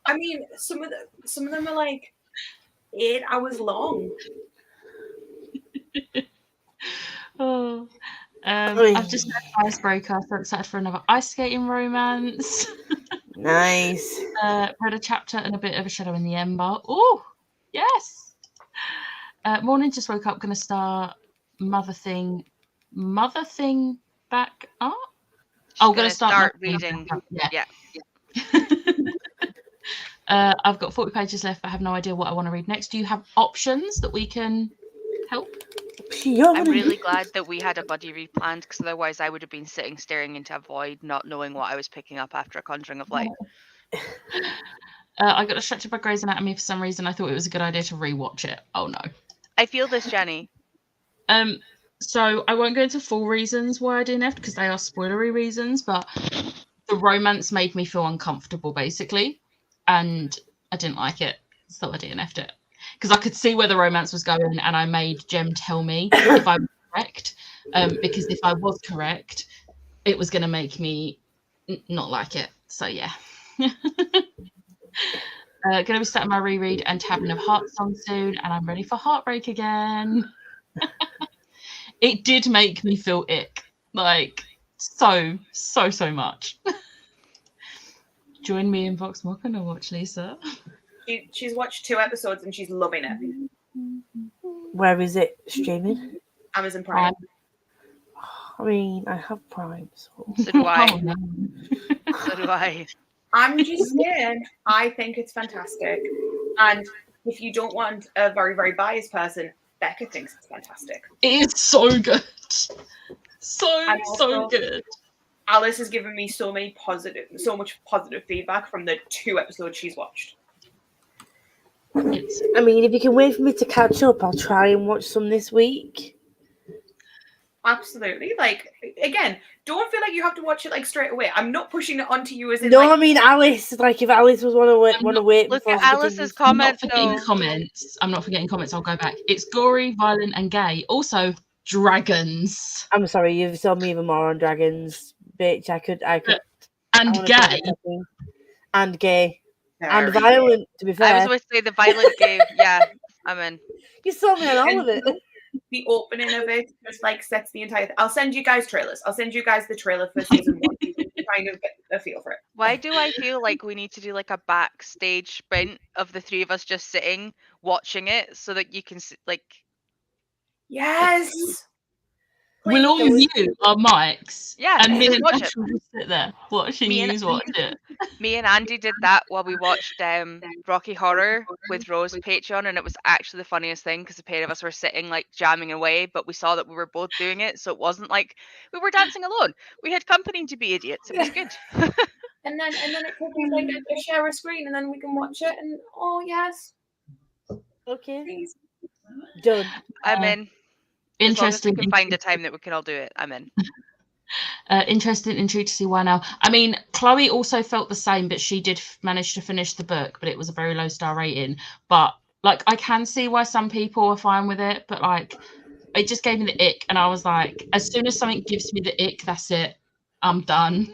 I mean, some of them are like 8 hours long. I've just read Icebreaker, so excited for another ice skating romance. Nice. Read a chapter and a bit of A Shadow in the Ember. Oh, yes. Morning, just woke up, going to start Mother Thing back up. I'm going to start reading. Yeah. I've got 40 pages left, but I have no idea what I want to read next. Do you have options that we can help? I'm really glad that we had a buddy read planned, because otherwise I would have been sitting staring into a void, not knowing what I was picking up after A Conjuring of Light. I got distracted by Grey's Anatomy for some reason. I thought it was a good idea to rewatch it. Oh no. I feel this, Jenny. So I won't go into full reasons why I DNF'd, because they are spoilery reasons, but the romance made me feel uncomfortable, basically, and I didn't like it, so I DNF'd it. Because I could see where the romance was going, and I made Jem tell me if I was correct, because if I was correct, it was going to make me not like it. So yeah. Going to be starting my reread and Tavern of Hearts song soon, and I'm ready for Heartbreak again. It did make me feel ick, like so much. Join me in Vox Machina watch, Lisa. She's watched 2 episodes and she's loving it. Where is it streaming? Amazon Prime. I mean, I have Prime, so. So do I. Oh, no. So do I. I'm just saying, I think it's fantastic. And if you don't want a very, very biased person, Becca thinks it's fantastic. It is so good. So Also, good. Alice has given me so much positive feedback from the 2 episodes she's watched. It's I mean, if you can wait for me to catch up, I'll try and watch some this week. Absolutely. Like, again, don't feel like you have to watch it like straight away. I'm not pushing it onto you as in No, like, I mean Alice. Like, if Alice was want to wait Look before at she Alice's continues- I'm not comment forgetting though. comments. I'm not forgetting comments. I'll go back. It's gory, violent, and gay. Also, dragons. I'm sorry, you've sold me even more on dragons, bitch. I could. I And wanna try gay. something. And gay. And very violent, to be I was fair. going to say the violent gay. Yeah, I'm in. You sold me on all of it. the opening of it just like sets the entire I'll send you guys trailers. I'll send you guys the trailer for season 1. You can kind of get a feel for it. Why do I feel like we need to do like a backstage sprint of the 3 of us just sitting watching it so that you can like Yes. We'll all Please. mute our mics. Yeah, And me just and watch Ash will just sit there watching Me and- yous watch it. me and Andy did that while we watched Rocky Horror with Rose Patreon, and it was actually the funniest thing because the pair of us were sitting like jamming away, but we saw that we were both doing it, so it wasn't like we were dancing alone. We had company to be idiots. It was good. And then it could be like a share a screen and then we can watch it and oh yes. Okay, Please. done. I'm in. As long as we Interesting. can find a time that we can all do it, I'm in. Interesting, intrigued to see why now. I mean, Chloe also felt the same, but she did manage to finish the book, but it was a very low star rating. But like, I can see why some people are fine with it, but like, it just gave me the ick, and I was like, as soon as something gives me the ick, that's it. I'm done.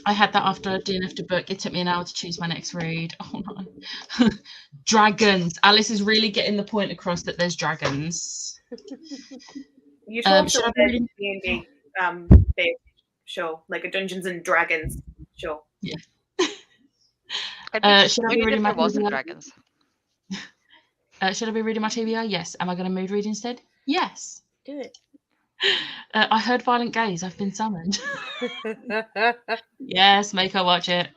I had that after a DNF book. It took me an hour to choose my next read. Oh no. Dragons. Alice is really getting the point across that there's dragons. You talk should I to be a D&D based show, like a Dungeons and Dragons show. I'd be should I be disappointed reading if my there wasn't TBR? dragons. Should I be reading my TBR? Yes. Am I going to mood read instead? Yes. Do it. I heard violent gaze. I've been summoned. Yes, make her watch it.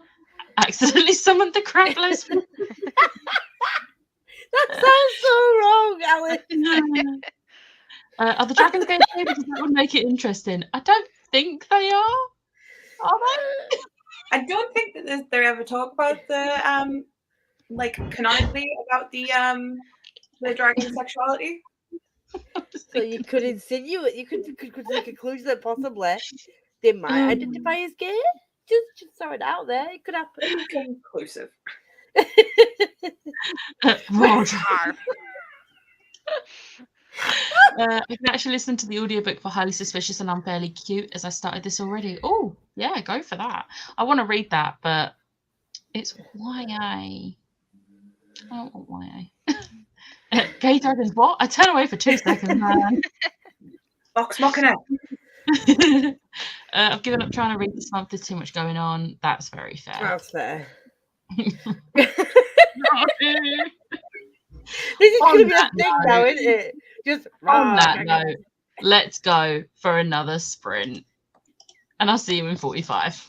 Accidentally summoned the Krampus. That sounds so wrong, Alice. Are the dragons going to because that would make it interesting? I don't think they are. Are they? I don't think that they ever talk about the like canonically about the dragon sexuality. So you could insinuate, you could take a conclusion that possibly they might identify as gay. Just throw it out there. It could happen. Inconclusive. Roger. I can actually listen to the audiobook for Highly Suspicious and Unfairly Cute as I started this already. Oh, yeah, go for that. I want to read that, but it's YA. I don't want YA. Gay dragons, what? I turn away for 2 seconds, man. Vox Machina. I've given up trying to read this month. There's too much going on. That's very fair. That's fair. This This is On going to be a that thing note- now, isn't it? Just On that note, let's go for another sprint. And I'll see you in 45.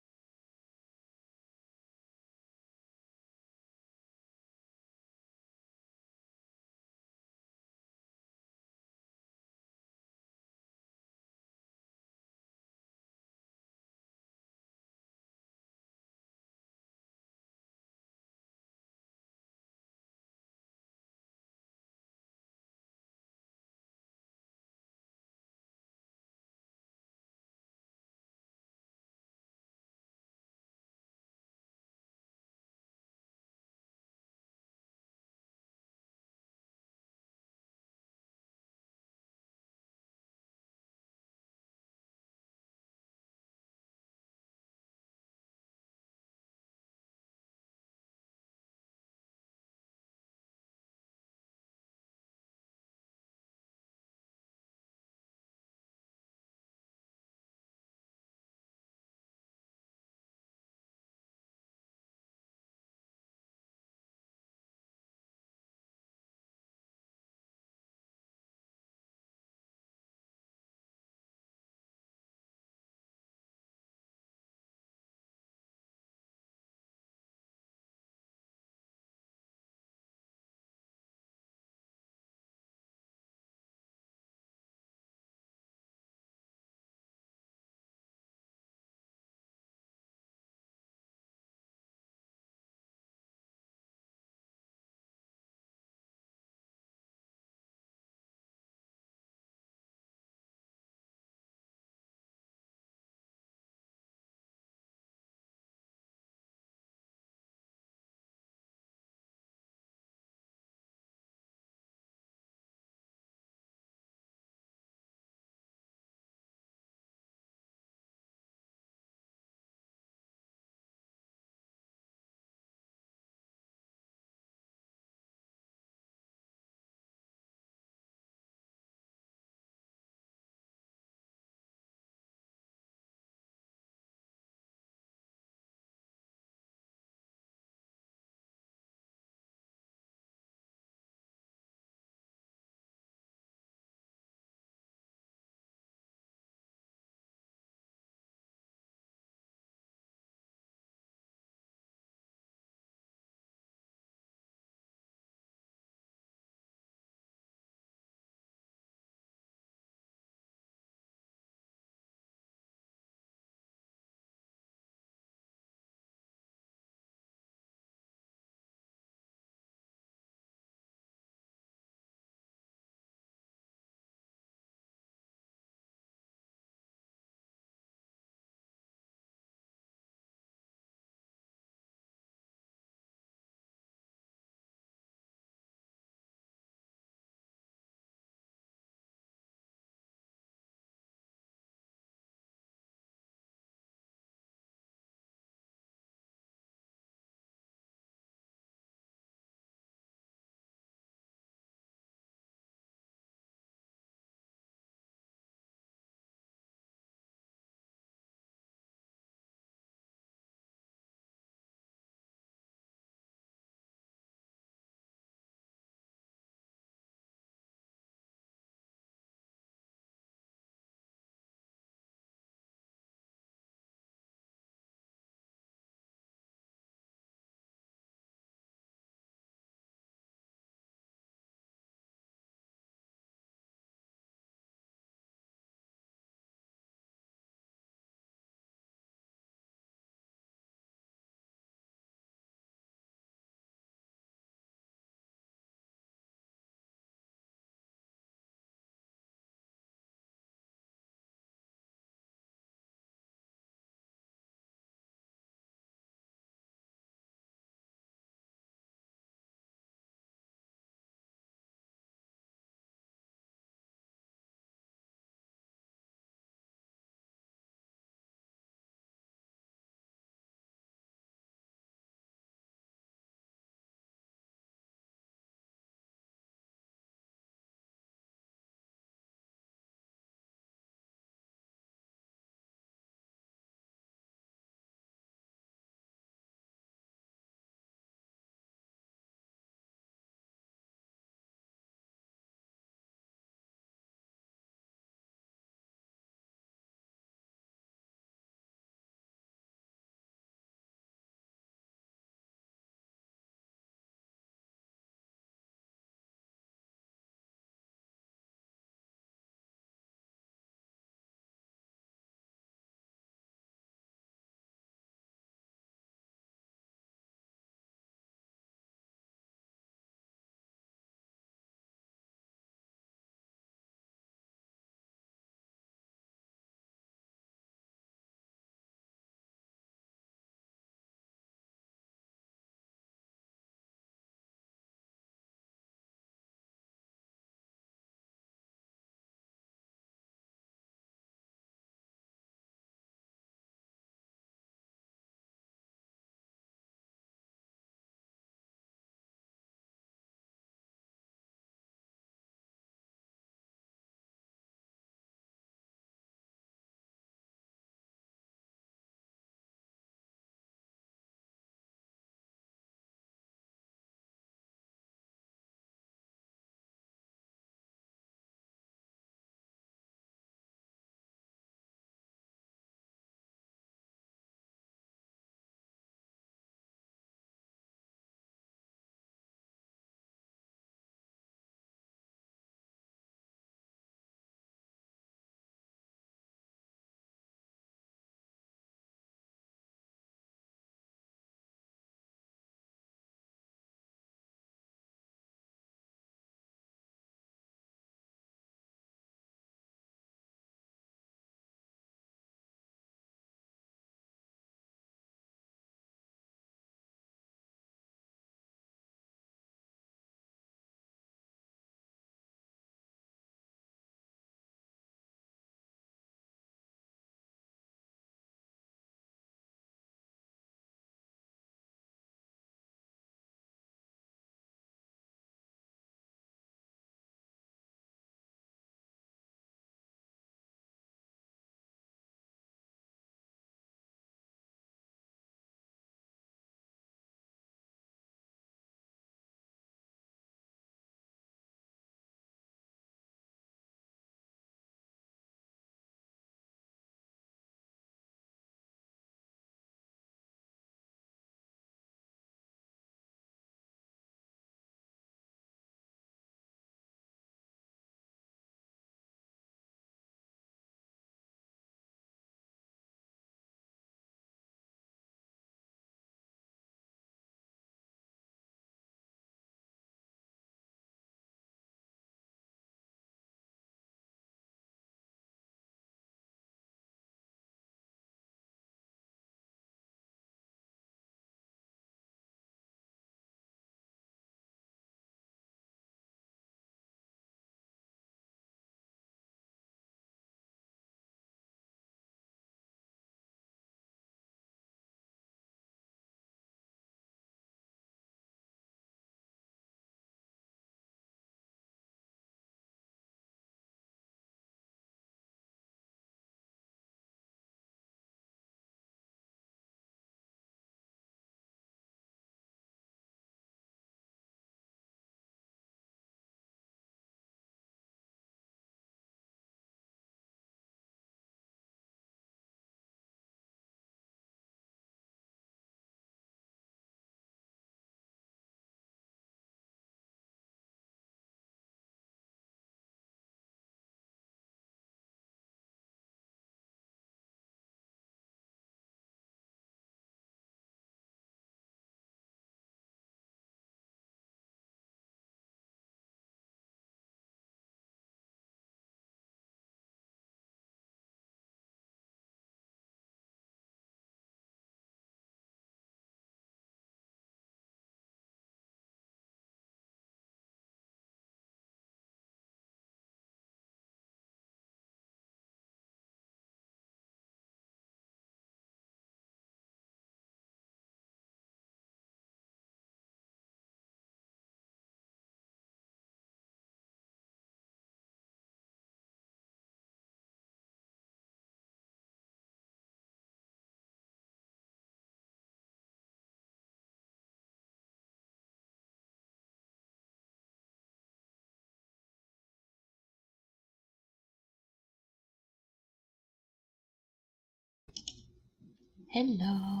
Hello.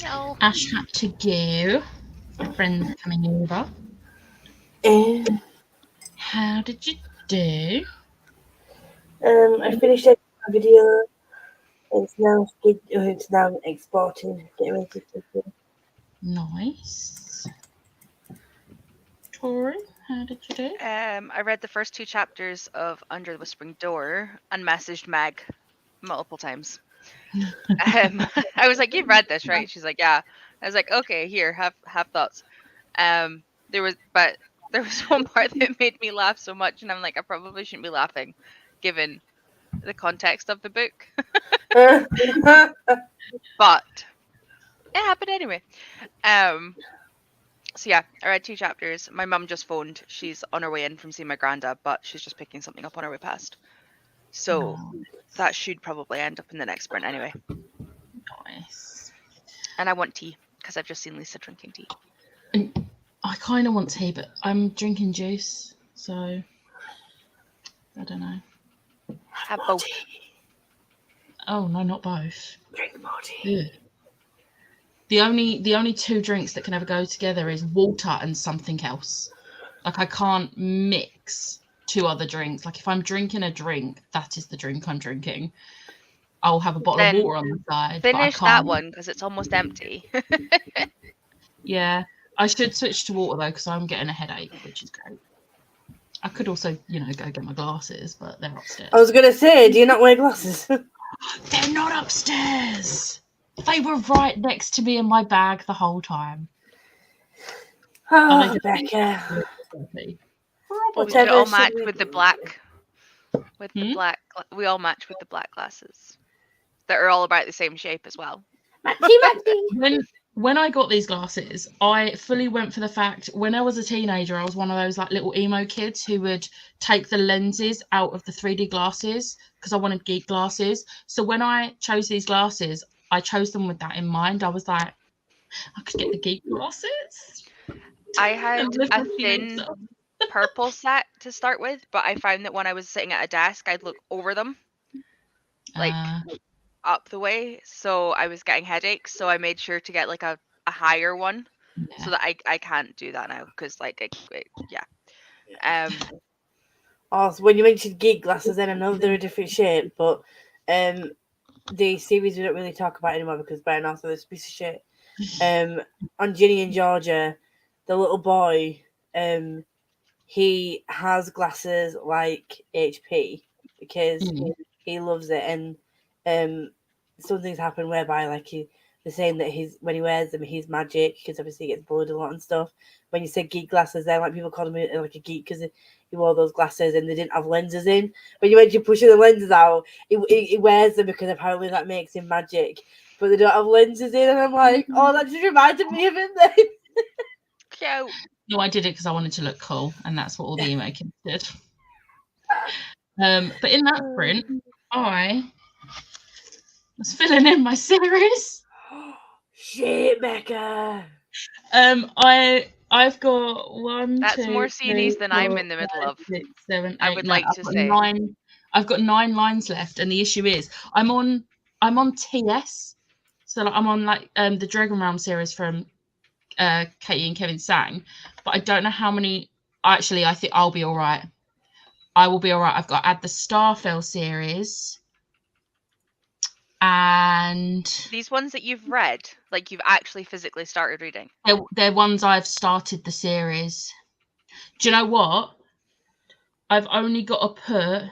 No. Ash had to go. My friend's coming over. How did you do? I finished a video. It's now exporting. Getting ready to take it. Nice. Tori, how did you do? I read the first 2 chapters of Under the Whispering Door and messaged Meg multiple times. I was like, "You've read this, right?" She's like, "Yeah." I was like, "Okay, here, have thoughts." There was one part that made me laugh so much, and I'm like, I probably shouldn't be laughing, given the context of the book. But it happened anyway. So yeah, I read 2 chapters. My mum just phoned. She's on her way in from seeing my granddad, but she's just picking something up on her way past. So that should probably end up in the next sprint anyway. Nice. And I want tea because I've just seen Lisa drinking tea. And I kind of want tea, but I'm drinking juice, so I don't know. Have both. Oh no, not both. Drink more tea. Yeah. The only 2 drinks that can ever go together is water and something else. Like I can't mix 2 other drinks. Like if I'm drinking a drink, that is the drink I'm drinking. I'll have a bottle of water on the side. Finish but I can't. that one because it's almost empty. Yeah, I should switch to water though because I'm getting a headache, which is great. I could also, go get my glasses, but they're upstairs. I was gonna say, do you not wear glasses? They're not upstairs. They were right next to me in my bag the whole time. Oh, Becca. We all match with the black. With the black, we all match with the black glasses. That are all about the same shape as well. When I got these glasses, I fully went for the fact when I was a teenager, I was one of those like little emo kids who would take the lenses out of the 3D glasses because I wanted geek glasses. So when I chose these glasses, I chose them with that in mind. I was like, I could get the geek glasses. I had a thin purple set to start with, but I found that when I was sitting at a desk, I'd look over them, like up the way, so I was getting headaches. So I made sure to get like a higher one, so that I can't do that now because Also, when you mentioned geek glasses, then I know they're a different shape, but the series we don't really talk about anymore because Brian also this piece of shit. On Ginny and Georgia, the little boy, he has glasses like HP because he loves it, and something's happened whereby like they're saying that when he wears them he's magic because obviously he gets bullied a lot and stuff. When you say geek glasses, then like people called him like a geek because he wore those glasses and they didn't have lenses in. When you mention pushing the lenses out, he wears them because apparently that makes him magic, but they don't have lenses in, and I'm like, oh, that just reminded me of him then. Cute. No, I did it because I wanted to look cool, and that's what all the emo kids did. But in that sprint, I was filling in my series. Shit, Becca. I've got 1, That's 2, more series 3, than 4, I'm in the middle 5, of. 6, 7, 8, I would like to say 9. I've got 9 lines left, and the issue is I'm on TS, so like, I'm on like the Dragon Realm series from Katie and Kevin Sang, but I don't know how many. Actually, I think I'll be all right. I will be all right. I've got to add the Starfell series. And these ones that you've read, like you've actually physically started reading. They're ones I've started the series. Do you know what? I've only got to put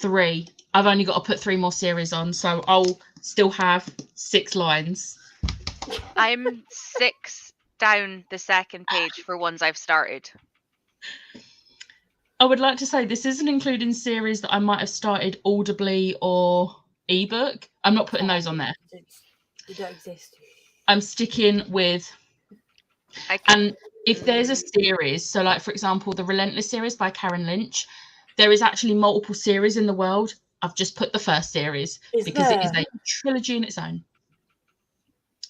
3. I've only got to put 3 more series on, so I'll still have 6 lines. I'm 6 down the second page for ones I've started. I would like to say this isn't including series that I might have started audibly or ebook. I'm not putting those on there. They don't exist. I'm sticking with. And if there's a series, so like for example, the Relentless series by Karen Lynch, there is actually multiple series in the world. I've just put the first series because it is a trilogy in its own.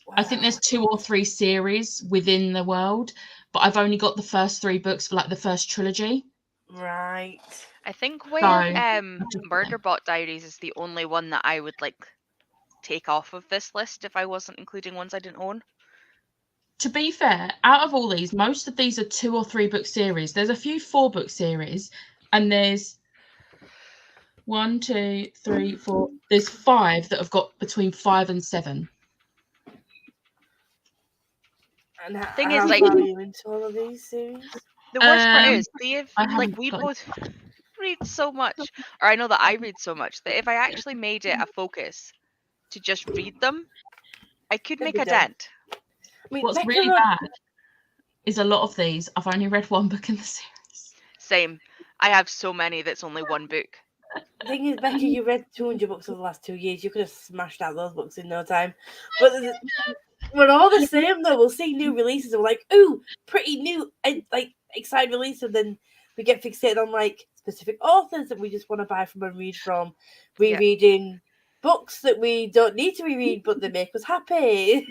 Wow. I think there's 2 or 3 series within the world, but I've only got the first 3 books for like the first trilogy. Right. I think where So- Murderbot Diaries is the only one that I would like take off of this list if I wasn't including ones I didn't own. To be fair, out of all these, most of these are 2 or 3 book series. There's a few 4 book series, and there's 1, 2, 3, 4. There's 5 that have got between 5 and 7. And Thing is, how like- far are you into all of these series? The worst part is, I like haven't we got- both read so much, or I know that I read so much that if I actually made it a focus to just read them, I could Could make be a done. dent. I mean, What's Becca really wrote- bad is a lot of these. I've only read 1 book in the series. Same. I have so many that's only one book. The thing is, Becca, you read 200 books over the last 2 years. You could have smashed out those books in no time. But we're all the same, though. We'll see new releases, and we're like, ooh, pretty new, and like exciting release, and then we get fixated on like specific authors that we just want to buy from and read from, rereading books that we don't need to reread, but they make us happy.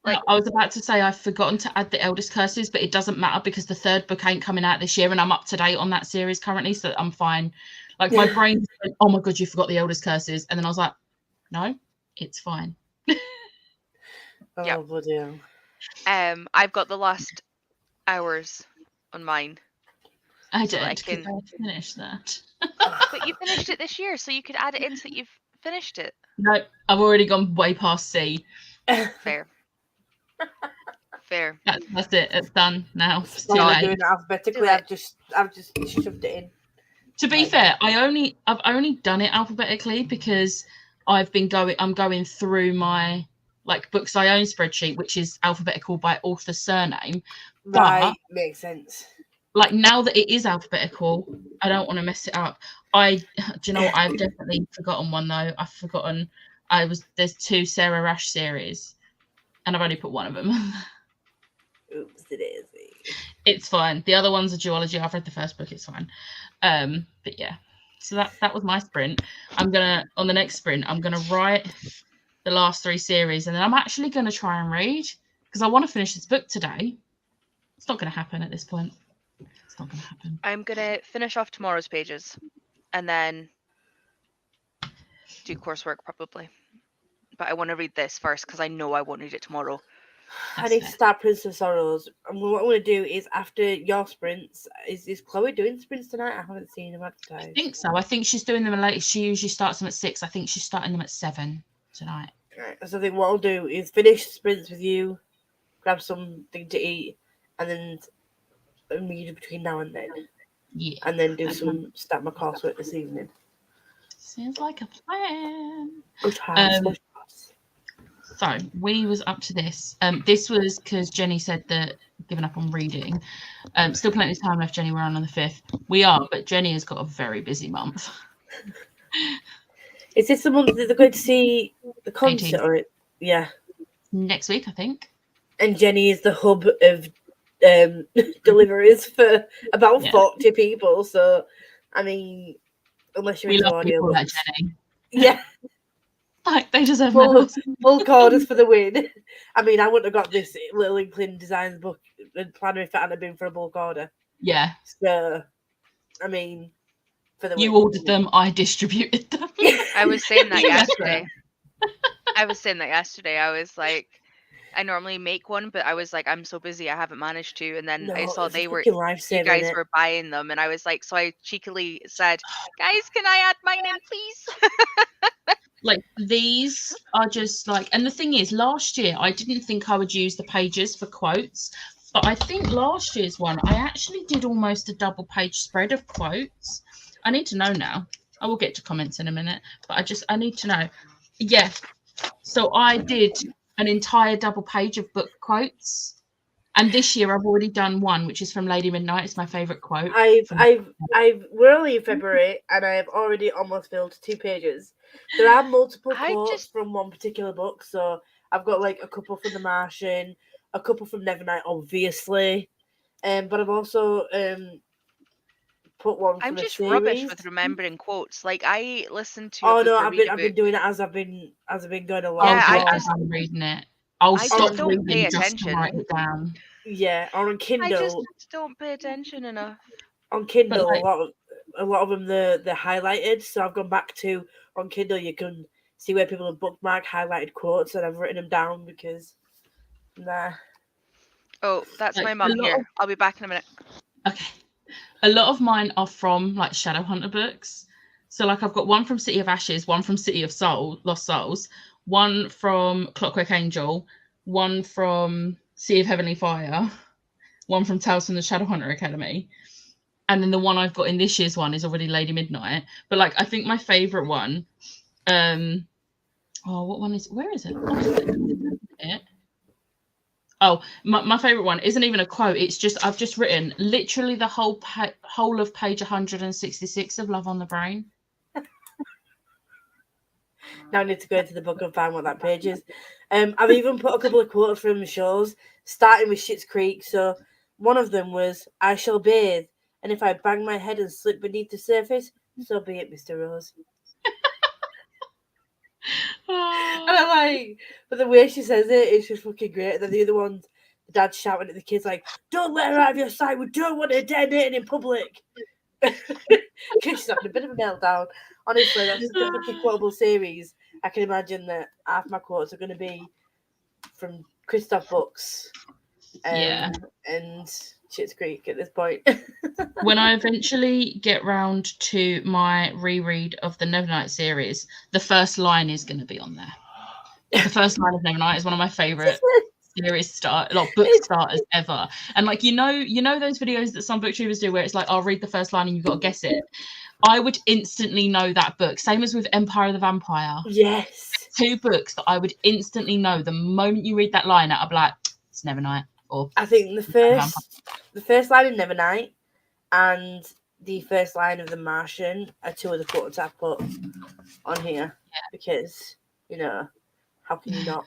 Like- I was about to say I've forgotten to add the Eldest Curses, but it doesn't matter because the 3rd book ain't coming out this year, and I'm up to date on that series currently, so I'm fine. Like my brain went, oh my god, you forgot the Eldest Curses, and then I was like, no, it's fine. Oh, Yeah. bloody hell. I've got the last hours on mine. I So did I because can- I finished that. But you finished it this year, so you could add it in so that you've finished it. No, I've already gone way past C. Fair. Fair. That's it. It's done now. It's too While we're late. doing it alphabetically, Do it. I've just shoved it in. To be fair, I've only done it alphabetically because I'm going through my like books I own spreadsheet, which is alphabetical by author surname. Right, makes sense. Like now that it is alphabetical, I don't want to mess it up. Do you know what? I've definitely forgotten one though. There's 2 Sarah Rash series, and I've only put one of them. Oops, it is. It's fine. The other one's a duology. I've read the first book. It's fine. But yeah. So that was my sprint. On the next sprint, I'm gonna write the last 3 series, and then I'm actually gonna try and read because I want to finish this book today. It's not gonna happen at this point. It's not gonna happen. I'm gonna finish off tomorrow's pages and then do coursework probably. But I want to read this first because I know I won't read it tomorrow. I need to start Prince of Sorrows. And what I'm going to do is after your sprints, is Chloe doing sprints tonight? I haven't seen them advertised. I think so. I think she's doing them late. She usually starts them at 6. I think she's starting them at 7 tonight. Right, so I think what I'll do is finish sprints with you, grab something to eat, and then read between now and then. Yeah. And then start my coursework this evening. Seems like a plan. Good times, Um, good times. So we was up to this. This was because Jenny said that given up on reading. Still plenty of time left, Jenny. We're on the 5th. We are, but Jenny has got a very busy month. Is this the month that they're going to see the concert? 18th. Or yeah. Next week, I think. And Jenny is the hub of deliveries for about 40 people. So, I mean, unless you're We into love people like audiobooks. Jenny. Yeah, Like they deserve full, medals. full quarters for the win. I mean, I wouldn't have got this Little Inkling Designs book and planner if it hadn't been for a bulk order. Yeah. So, I mean, for the You win. ordered them, I distributed them. I was saying that You read yesterday. I was like, I normally make one, but I was like, I'm so busy, I haven't managed to. And then I No, saw it's a you fucking lifesaver, guys innit? were buying them, and I was like, so I cheekily said, guys, can I add mine in, please? Like these are just like, and the thing is, last year I didn't think I would use the pages for quotes, but I think last year's one I actually did almost a double page spread of quotes. I need to know now. I will get to comments in a minute, but I need to know. Yeah. So I did an entire double page of book quotes. And this year I've already done one, which is from Lady Midnight. It's my favourite quote. We're only in February, and I have already almost filled 2 pages. There are multiple quotes from one particular book, so I've got like a couple from The Martian, a couple from Nevernight, obviously, but I've also put one. I'm from just a rubbish series. with remembering quotes. Like I listened to. Oh a no, book or I've read a been book. doing it as I've been going along. Yeah, I'm reading it. I'll I stop just don't reading pay just to attention. write it down. Yeah, or on Kindle. I just don't pay attention enough. On Kindle, like- a lot of a lot of them they're highlighted. So I've gone back to on Kindle. You can see where people have bookmarked highlighted quotes, and I've written them down because Oh, that's Like, my mum here. I'll be back in a minute. Okay. A lot of mine are from like Shadowhunter books. So like I've got one from City of Ashes, one from City of Lost Souls, one from Clockwork Angel, one from Sea of Heavenly Fire, one from Tales from the Shadowhunter Academy. And then the one I've got in this year's one is already Lady Midnight. But like I think my favourite one, what one is, where is it? Oh, my favourite one isn't even a quote. It's just, I've just written literally the whole of page 166 of Love on the Brain. Now I need to go into the book and find what that page is. I've even put a couple of quotes from the shows, starting with Schitt's Creek. So one of them was, "I shall bathe, and if I bang my head and slip beneath the surface, so be it, Mr. Rose." Oh. And I'm like, but the way she says it's just fucking great. And then the other one, the dad's shouting at the kids like, "Don't let her out of your sight. We don't want her detonating in public." She's having a bit of a meltdown. Honestly, that's such a fucking quotable series. I can imagine that half my quotes are going to be from Christoph books and Schitt's Creek at this point. When I eventually get round to my reread of the Nevernight series, the first line is going to be on there. The first line of Nevernight is one of my favourite series book starters ever. And like, you know those videos that some booktubers do where it's like, I'll read the first line and you've got to guess it. I would instantly know that book. Same as with Empire of the Vampire. Yes. 2 books that I would instantly know the moment you read that line out. I'll be like, it's Nevernight. Or I think the first line of Nevernight and the first line of The Martian are 2 of the quotes I've put on here because, how can you not?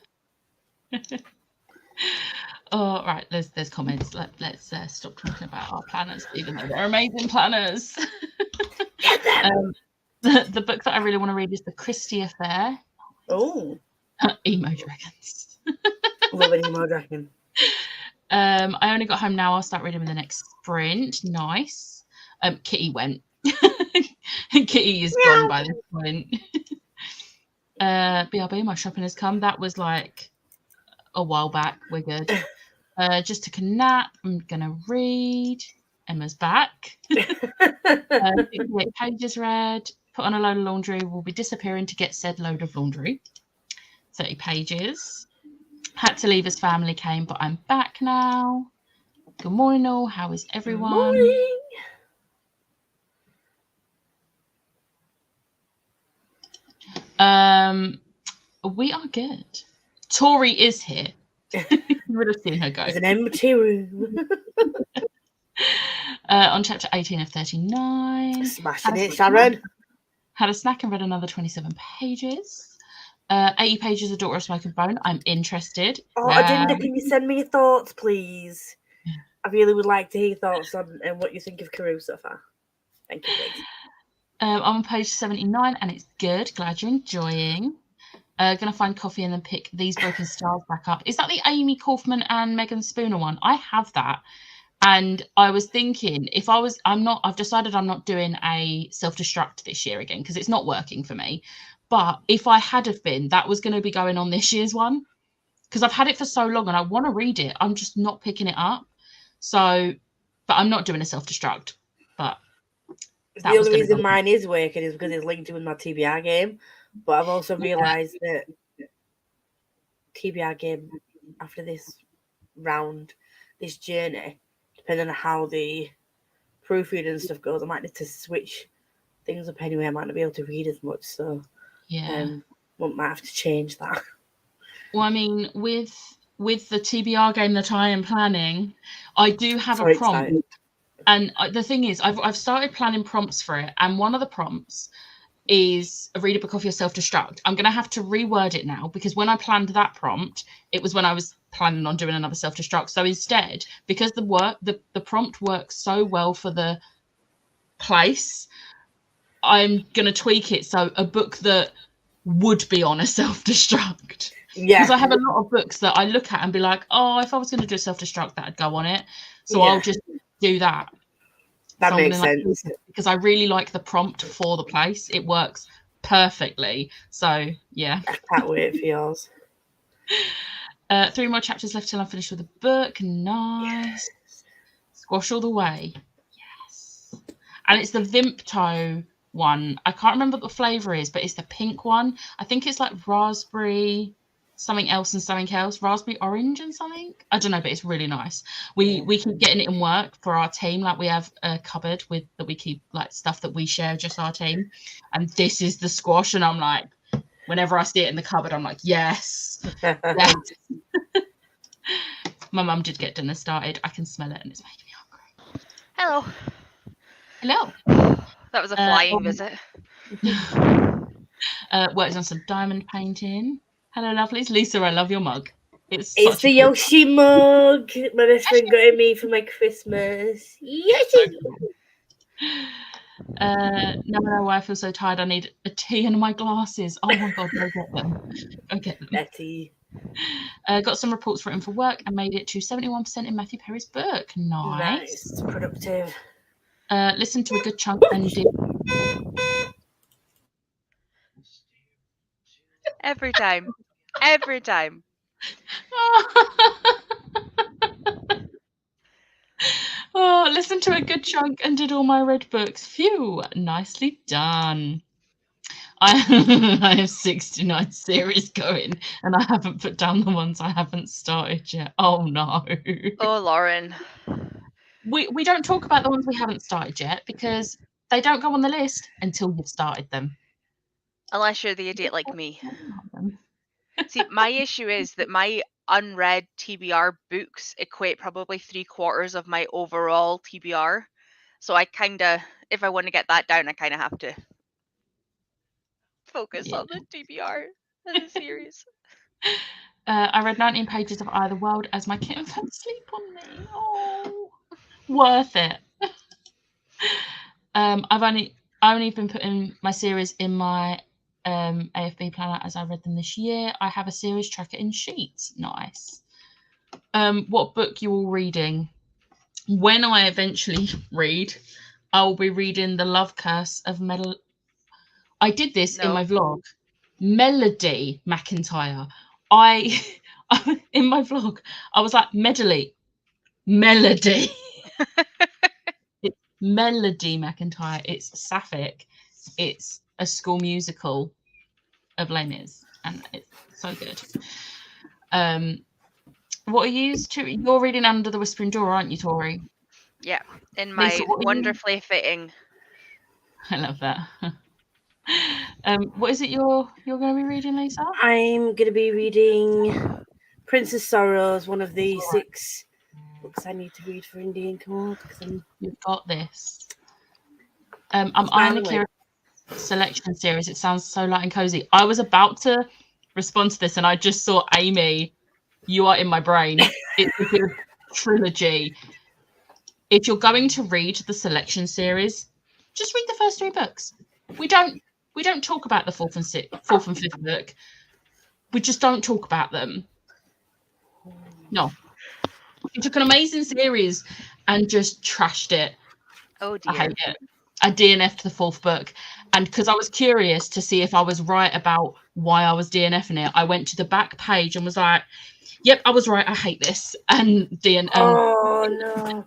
Oh, right. There's comments. Let's stop talking about our planners, even though they're amazing planners. The book that I really want to read is The Christie Affair. Oh, Emo Dragons. Love an emo dragon. I only got home now. I'll start reading with the next sprint. Nice. Kitty went. Kitty is gone by this point. BRB, my shopping has come. That was like a while back. We're good. Just took a nap. I'm gonna read. Emma's back. 58 pages read. Put on a load of laundry. Will be disappearing to get said load of laundry. 30 pages. Had to leave as family came, but I'm back now. Good morning all. How is everyone? Morning. We are good. Tori is here. You would have seen her go. There's an empty room. On chapter 18 of 39. Smashing it, Sharon. Had a snack and read another 27 pages. 80 pages of Daughter of Smoke and Bone. I'm interested. Oh, Adinda, can you send me your thoughts, please? I really would like to hear your thoughts on what you think of Karoo so far. Thank you, please. I'm on page 79 and it's good. Glad you're enjoying. Gonna find coffee and then pick These Broken Stars back up. Is that the Amy Kaufman and Megan Spooner one? I have that. And I was thinking, I've decided I'm not doing a self-destruct this year again because it's not working for me. But if I had have been, that was going to be going on this year's one because I've had it for so long and I want to read it. I'm just not picking it up. So, but I'm not doing a self-destruct. But the only reason mine is working is because it's linked with my TBR game. But I've also realised that TBR game, after this round, this journey, depending on how the proofreading and stuff goes, I might need to switch things up anyway. I might not be able to read as much, so might have to change that. Well, I mean, with the TBR game that I am planning, I do have a prompt. Excited. And the thing is, I've started planning prompts for it, and one of the prompts is read a book off your self-destruct. I'm going to have to reword it now because when I planned that prompt, it was when I was planning on doing another self-destruct. So instead, because the prompt works so well for the place, I'm going to tweak it. So a book that would be on a self-destruct. Yeah. Because I have a lot of books that I look at and be like, oh, if I was going to do a self-destruct, that'd go on it. So I'll just do that. That someone makes in, sense. because I really like the prompt for the place. It works perfectly. So yeah. I can't wait for yours. 3 more chapters left till I'm finished with the book. Nice. Squash all the way. Yes. And it's the Vimpto one. I can't remember what the flavour is, but it's the pink one. I think it's like raspberry, something else and something else. Raspberry orange and something. I don't know, but it's really nice. We keep getting it in work for our team. Like we have a cupboard with that we keep like stuff that we share, just our team. And this is the squash. And I'm like, whenever I see it in the cupboard, I'm like, yes. Yes. My mum did get dinner started. I can smell it and it's making me hungry. Hello. Hello. That was a flying visit. Worked on some diamond painting. Hello, lovelies. Lisa, I love your mug. It's the Yoshi mug. My best friend got it me for my Christmas. Yoshi. No, I feel so tired. I need a tea and my glasses. Oh my god, go get them. Go get them. Betty. Got some reports written for work and made it to 71% in Matthew Perry's book. Nice. Productive. Listen to a good chunk and did. Every time. Every time. Oh, listen to a good chunk and did all my red books. Phew, nicely done. I have 69 series going and I haven't put down the ones I haven't started yet. Oh no. Oh, Lauren. We don't talk about the ones we haven't started yet because they don't go on the list until you've started them. Unless you're the idiot like me. See, my issue is that my unread TBR books equate probably 3/4 of my overall TBR. So I kind of, if I want to get that down, I kind of have to focus on the TBR of the series. I read 19 pages of Either World as my kitten fell asleep on me. Oh, worth it. I've only been putting my series in my AFB planner as I read them this year. I have a series tracker in Sheets. Nice. What book you all reading? When I eventually read, I will be reading The Love Curse of I did this in my vlog. Melody McIntyre. In my vlog, I was like, Melody. It's Melody McIntyre. It's sapphic. It's a school musical of Les Mis, and it's so good. What are you? You're reading Under the Whispering Door, aren't you, Tori? Yeah, in my Lisa, wonderfully fitting. I love that. What is it you're going to be reading, Lisa? I'm going to be reading Princess Sorrows, one of the 6 books I need to read for Indian Court. You've got this. I'm eyeing the selection series. It sounds so light and cozy. I was about to respond to this and I just saw Amy. You are in my brain. It's a good trilogy. If you're going to read the selection series, just read the first 3 books. We don't talk about the 4th and 5th book. We just don't talk about them. No. You took an amazing series and just trashed it. Oh dear. I hate it. I DNF'd the 4th book. And because I was curious to see if I was right about why I was DNFing it, I went to the back page and was like, yep, I was right. I hate this. And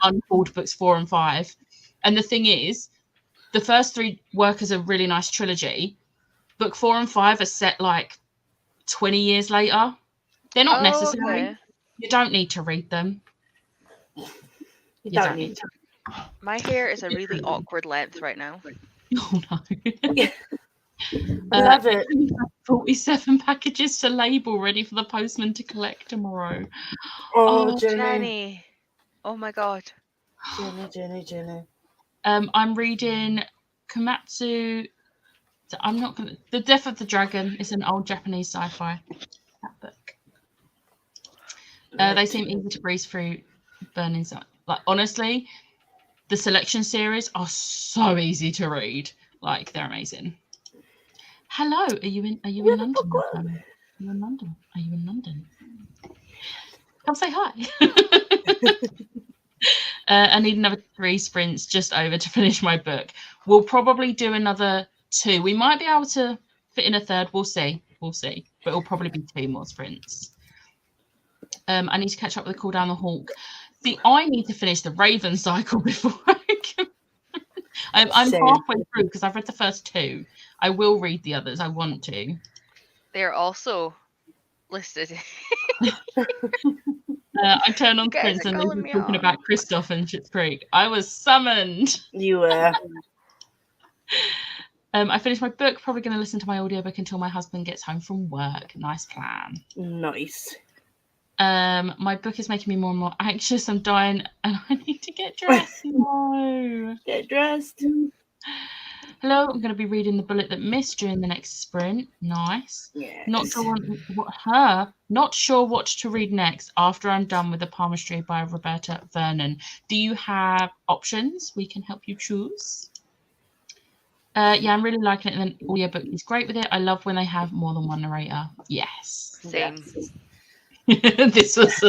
unpulled books 4 and 5. And the thing is, the first 3 work as a really nice trilogy. Book 4 and 5 are set like 20 years later. They're not necessary. Okay. You don't need to read them. You don't need to. My hair is a really awkward length right now. Oh no. Love it. 47 packages to label ready for the postman to collect tomorrow. Oh, Jenny. Oh my god. Jenny. I'm reading Komatsu. The Death of the Dragon is an old Japanese sci-fi. That book. They seem easy to breeze through. Burning Sun. Like honestly, the selection series are so easy to read. Like they're amazing. Hello, are you in London? Are you in London? Come say hi. I need another 3 sprints just over to finish my book. We'll probably do another 2. We might be able to fit in a third. We'll see. But it'll probably be 2 more sprints. I need to catch up with the Call Down the Hawk. See, I need to finish the Raven cycle before I can. I'm halfway through because I've read the first 2. I will read the others. I want to. They're also listed. I turn on Prince and they're talking about Kristoff and Schitt's Creek. I was summoned. You were. I finished my book. Probably going to listen to my audiobook until my husband gets home from work. Nice plan. Nice. My book is making me more and more anxious. I'm dying and I need to get dressed. No. Get dressed. Hello, I'm going to be reading The Bullet That Missed during the next sprint. Nice. Yes. Not sure what to read next after I'm done with The Palmistry by Roberta Vernon. Do you have options? We can help you choose. Yeah, I'm really liking it. And the audiobook is great with it. I love when they have more than one narrator. Yes. Same. This was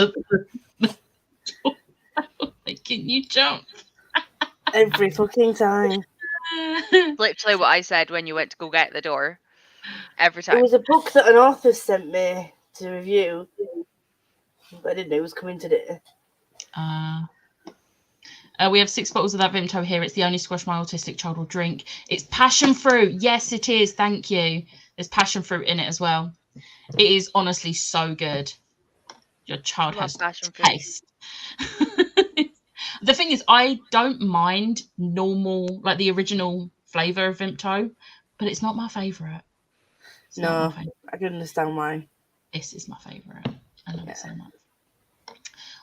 making you jump. Every fucking time. Literally what I said when you went to go get the door. Every time. It was a book that an author sent me to review, but I didn't know it was coming today. We have 6 bottles of that Vimto here. It's the only squash my autistic child will drink. It's passion fruit. Yes, it is. Thank you. There's passion fruit in it as well. It is honestly so good. Your child has taste. The thing is, I don't mind normal, like the original flavour of Vimto, but it's not my favourite. No, I can understand why. This is my favourite. I love it so much.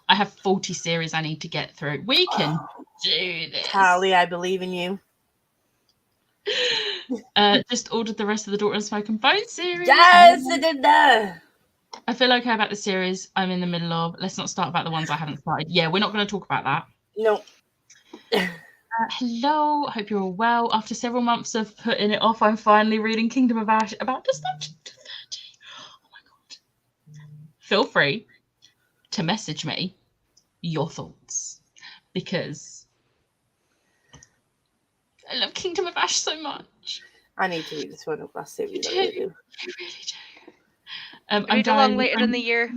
I have 40 series I need to get through. We can do this. Carly, I believe in you. Just ordered the rest of the Daughter and Smoke and Bone series. Yes, I did that. I feel okay about the series I'm in the middle of. Let's not start about the ones I haven't started. Yeah, we're not going to talk about that. No. Hello, hope you're all well. After several months of putting it off, I'm finally reading Kingdom of Ash about to start chapter 30. Oh my god. Feel free to message me your thoughts because I love Kingdom of Ash so much. I need to read this one of last series. You really do. I'm dying later in the year.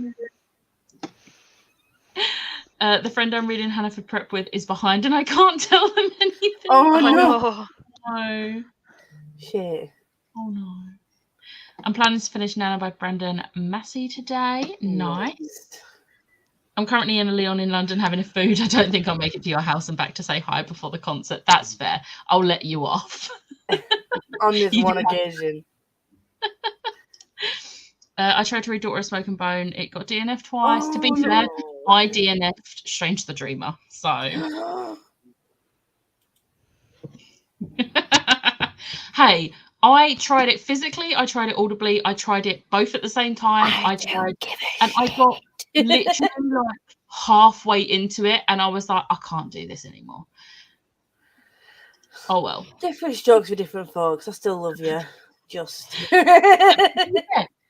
The friend I'm reading Hannaford Prep with is behind and I can't tell them anything. Oh no. No. Shit. Oh no. I'm planning to finish Nana by Brendan Massey today. Nice. I'm currently in a Leon in London having a food. I don't think I'll make it to your house and back to say hi before the concert. That's fair. I'll let you off. On this one occasion. I tried to read Daughter of Smoke and Bone. It got DNF'd twice. To be fair, I DNF'd Strange the Dreamer. So. Hey, I tried it physically. I tried it audibly. I tried it both at the same time. I got literally like halfway into it and I was like, I can't do this anymore. Oh well. Different strokes for different folks. I still love you. Just. Yeah.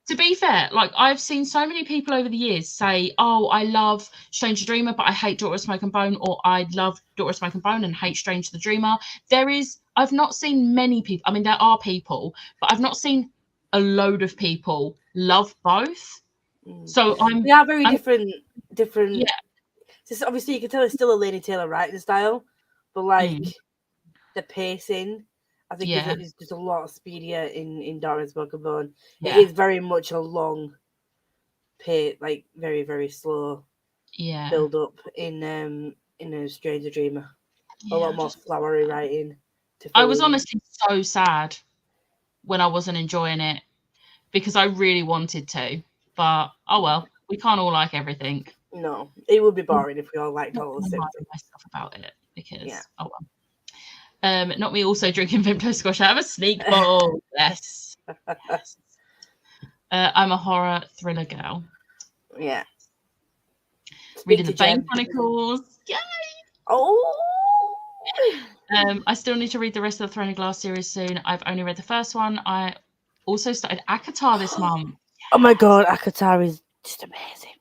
To be fair, like I've seen so many people over the years say, oh, I love Strange the Dreamer, but I hate Daughter of Smoke and Bone, or I love Daughter of Smoke and Bone and hate Strange the Dreamer. I've not seen many people, I mean, there are people, but I've not seen a load of people love both. So they are very different. Yeah. So obviously, you can tell it's still a Laini Taylor writing style, but like the pacing, I think it's just a lot speedier in Daughter of Smoke and Bone. Yeah. It is very much a long pace, like very, very slow build up in a Strange the Dreamer. A lot more flowery writing. I was honestly so sad when I wasn't enjoying it because I really wanted to, but oh well, we can't all like everything. No, it would be boring if we all liked all the same things. Myself about it because oh well. Not me also drinking Vimto Squash out of a sneak bowl. Yes. I'm a horror thriller girl. Yeah. Reading the Bane Chronicles. Yay! Oh. I still need to read the rest of the Throne of Glass series soon. I've only read the first one. I also started ACOTAR this month. Oh my god, ACOTAR is just amazing.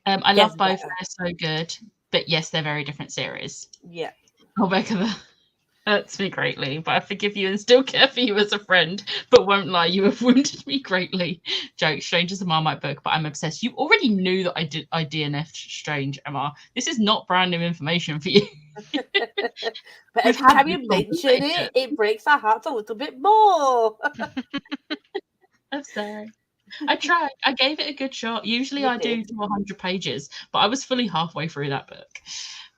I love both. They're so good. But yes, they're very different series. Yeah. Oh, Becca, that hurts me greatly, but I forgive you and still care for you as a friend, but won't lie, you have wounded me greatly. Joke, Strange is a Marmite book, but I'm obsessed. You already knew that I DNF'd Strange, Emma. This is not brand new information for you. But every time you mention it, it breaks our hearts a little bit more. I'm sorry. I tried. I gave it a good shot. Usually You I do did. 100 pages, but I was fully halfway through that book.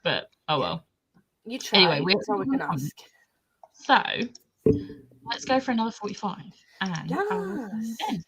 But oh well. You tried. Anyway, That's all we can ask. So let's go for another 45. And Yes.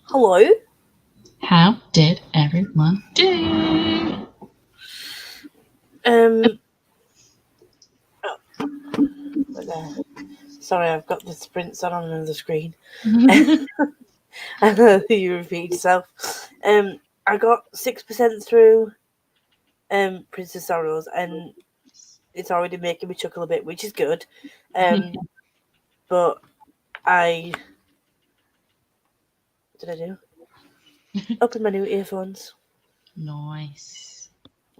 Hello. How did everyone do? Sorry, I've got the sprints on another screen. You repeat yourself. I got 6% through Princess Sorrows, and it's already making me chuckle a bit, which is good. But what did I do? Open my new earphones. Nice.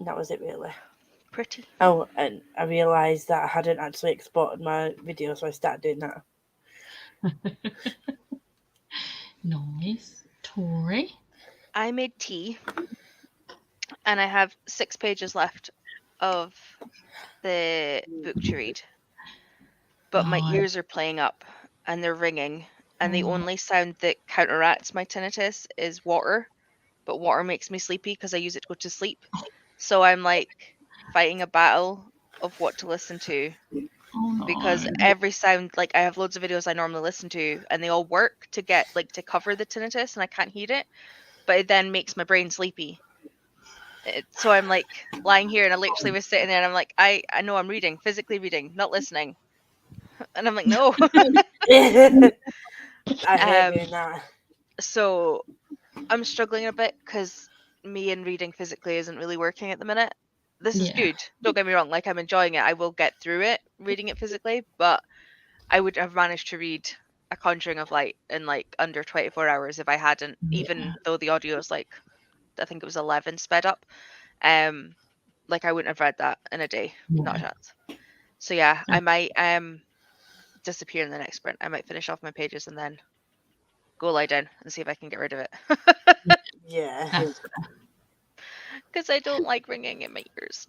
That was it, really. Pretty. Oh, and I realised that I hadn't actually exported my video, so I started doing that. Nice. Tori? I made tea, and I have 6 pages left of the book to read. But my ears are playing up, and they're ringing, and the only sound that counteracts my tinnitus is water. But water makes me sleepy because I use it to go to sleep. So I'm like fighting a battle of what to listen to. Because every sound, like I have loads of videos I normally listen to, and they all work to get like to cover the tinnitus, and I can't hear it, but it then makes my brain sleepy. So I'm like lying here, and I literally was sitting there, and I'm like, I know I'm reading, physically reading, not listening, and I'm like, no. I hate doing that. So I'm struggling a bit because me and reading physically isn't really working at the minute. This is good. Don't get me wrong. Like, I'm enjoying it. I will get through it reading it physically, but I would have managed to read A Conjuring of Light in like under 24 hours if I hadn't, even though the audio is like, I think it was 11 sped up. Like I wouldn't have read that in a day. Not a chance. So yeah, I might disappear in the next sprint. I might finish off my pages and then go lie down and see if I can get rid of it. Yeah. Because I don't like ringing in my ears.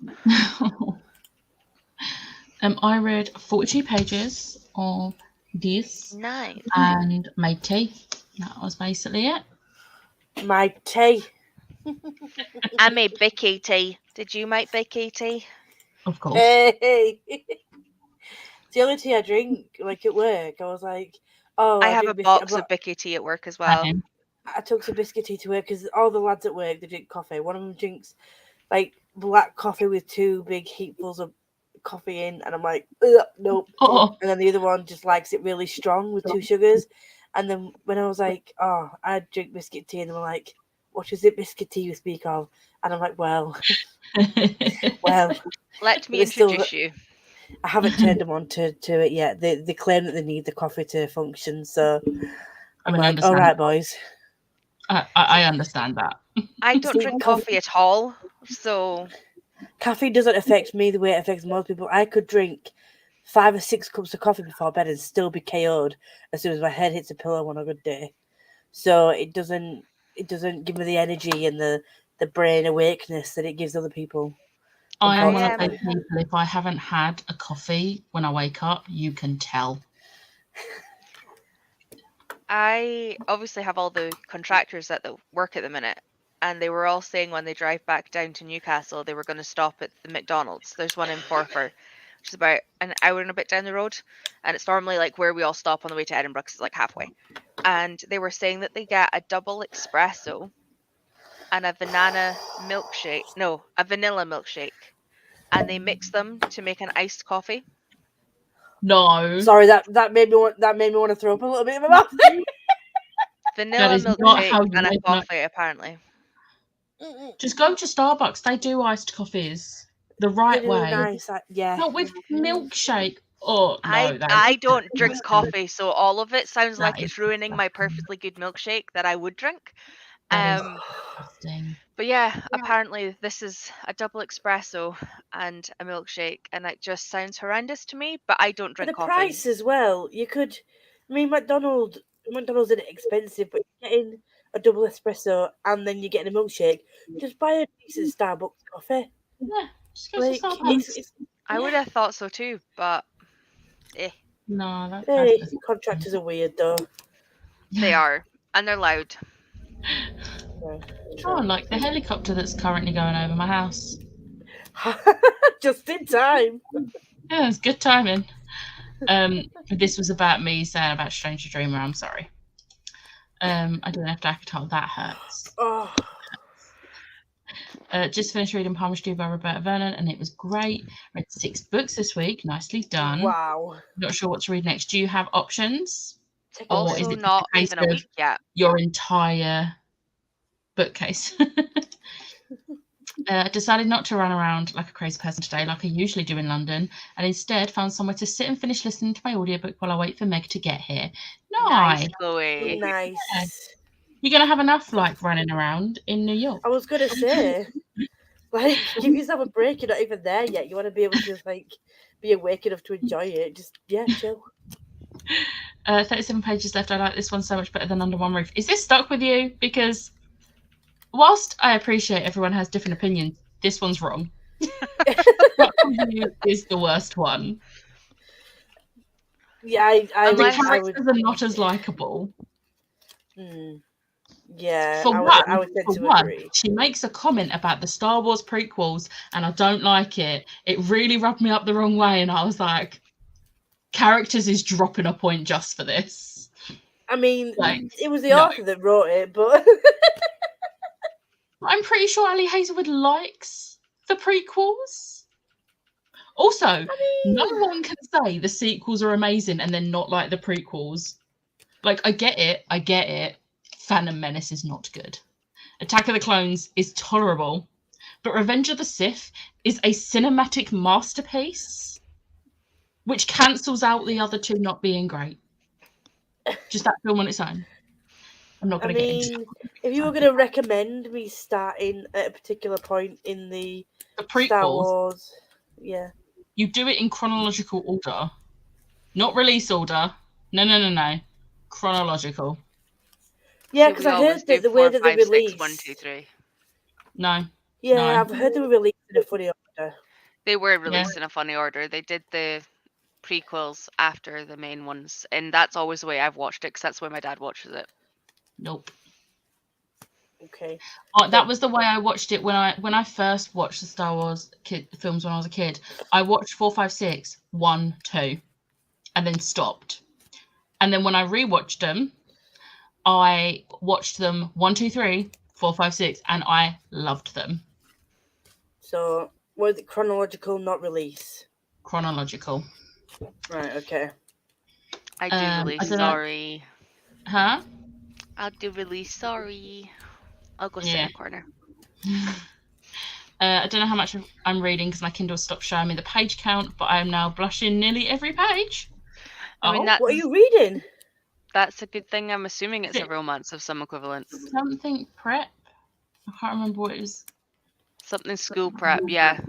I read 42 pages of this. Nice. And made tea. That was basically it. My tea. I made Bicky tea. Did you make Bicky tea? Of course. Hey. It's the only tea I drink, like at work. I was like, oh, I have a box of Bicky tea at work as well. I took some biscuit tea to work because all the lads at work, they drink coffee. One of them drinks like black coffee with 2 big heapfuls of coffee in, and I'm like, nope. And then the other one just likes it really strong with 2 sugars. And then when I was like, oh, I drink biscuit tea, and they were like, what is it biscuit tea you speak of? And I'm like, well, let me introduce you. I haven't turned them on to it yet. They claim that they need the coffee to function, so I'm like, all right, boys. I understand that. I don't drink coffee at all, so caffeine doesn't affect me the way it affects most people. I could drink 5 or 6 cups of coffee before bed and still be KO'd as soon as my head hits a pillow on a good day. So it doesn't give me the energy and the brain awakeness that it gives other people. I am one of those people, if I haven't had a coffee when I wake up, you can tell. I obviously have all the contractors that work at the minute, and they were all saying when they drive back down to Newcastle, they were going to stop at the McDonald's. There's one in Forfar, which is about an hour and a bit down the road, and it's normally like where we all stop on the way to Edinburgh, because it's like halfway. And they were saying that they get a double espresso and a vanilla milkshake, and they mix them to make an iced coffee. No. Sorry, that made me want to throw up a little bit in my mouth. Vanilla milkshake and a coffee, apparently. Just go to Starbucks. They do iced coffees the right way. Nice, yeah. Not with milkshake. Oh no, I don't drink coffee, so all of it sounds like it's ruining my perfectly good milkshake that I would drink. But yeah, apparently this is a double espresso and a milkshake, and it just sounds horrendous to me. But I don't drink coffee. The price as well. You could, McDonald's isn't expensive, but you're getting a double espresso and then you're getting a milkshake. Just buy a decent Starbucks coffee. Yeah, just go to Starbucks. I would have thought so too, but no, contractors are weird though. They are, and they're loud. Oh, like the helicopter that's currently going over my house. Just in time. Yeah, it's good timing. This was about me saying about Stranger Dreamer. I'm sorry. I don't have to Akatar. That hurts. Oh. Just finished reading Palmer Stew by Roberta Vernon, and it was great. Read 6 books this week. Nicely done. Wow. Not sure what to read next. Do you have options? Also, not even a week yet. Your entire bookcase. Decided not to run around like a crazy person today, like I usually do in London, and instead found somewhere to sit and finish listening to my audiobook while I wait for Meg to get here. Nice, Chloe. Nice. Yeah. You're gonna have enough like running around in New York. I was gonna say, like, give yourself a break. You're not even there yet. You want to be able to like be awake enough to enjoy it. Just chill. 37 pages left. I like this one so much better than Under One Roof. Is this stuck with you? Because whilst I appreciate everyone has different opinions, this one's wrong. Stuck with You is the worst one. Yeah, the characters are not as likable. Yeah, For I would tend to agree. She makes a comment about the Star Wars prequels, and I don't like it. It really rubbed me up the wrong way, and I was like, characters is dropping a point just for this. I mean, it was the author that wrote it, but I'm pretty sure Ali Hazelwood likes the prequels. Also, no one can say the sequels are amazing and then not like the prequels. Like, I get it. Phantom Menace is not good. Attack of the Clones is tolerable. But Revenge of the Sith is a cinematic masterpiece, which cancels out the other two not being great. Just that film on its own. I'm not going to get into that. If you were going to recommend me starting at a particular point in the prequels, Star Wars, you do it in chronological order, not release order. No. Chronological. Yeah, because I heard that the way that they released 1, 2, 3. No. Yeah, no. I've heard they were released in a funny order. They were released in a funny order. They did the prequels after the main ones, and that's always the way I've watched it, because that's the way my dad watches it. Nope. Okay. That was the way I watched it when I first watched the Star Wars films when I was a kid. I watched 4, 5, 6, 1, 2, and then stopped. And then when I rewatched them, I watched them 1, 2, 3, 4, 5, 6, and I loved them. So was it chronological, not release? Chronological. Right. Okay. I do release. Sorry. Huh? I'll do release. Sorry. I'll go sit in a corner. I don't know how much I'm reading because my Kindle stopped showing me the page count, but I am now blushing nearly every page. I mean, what are you reading? That's a good thing. I'm assuming it's a romance of some equivalent. Something prep. I can't remember what it is. Something school prep. Yeah.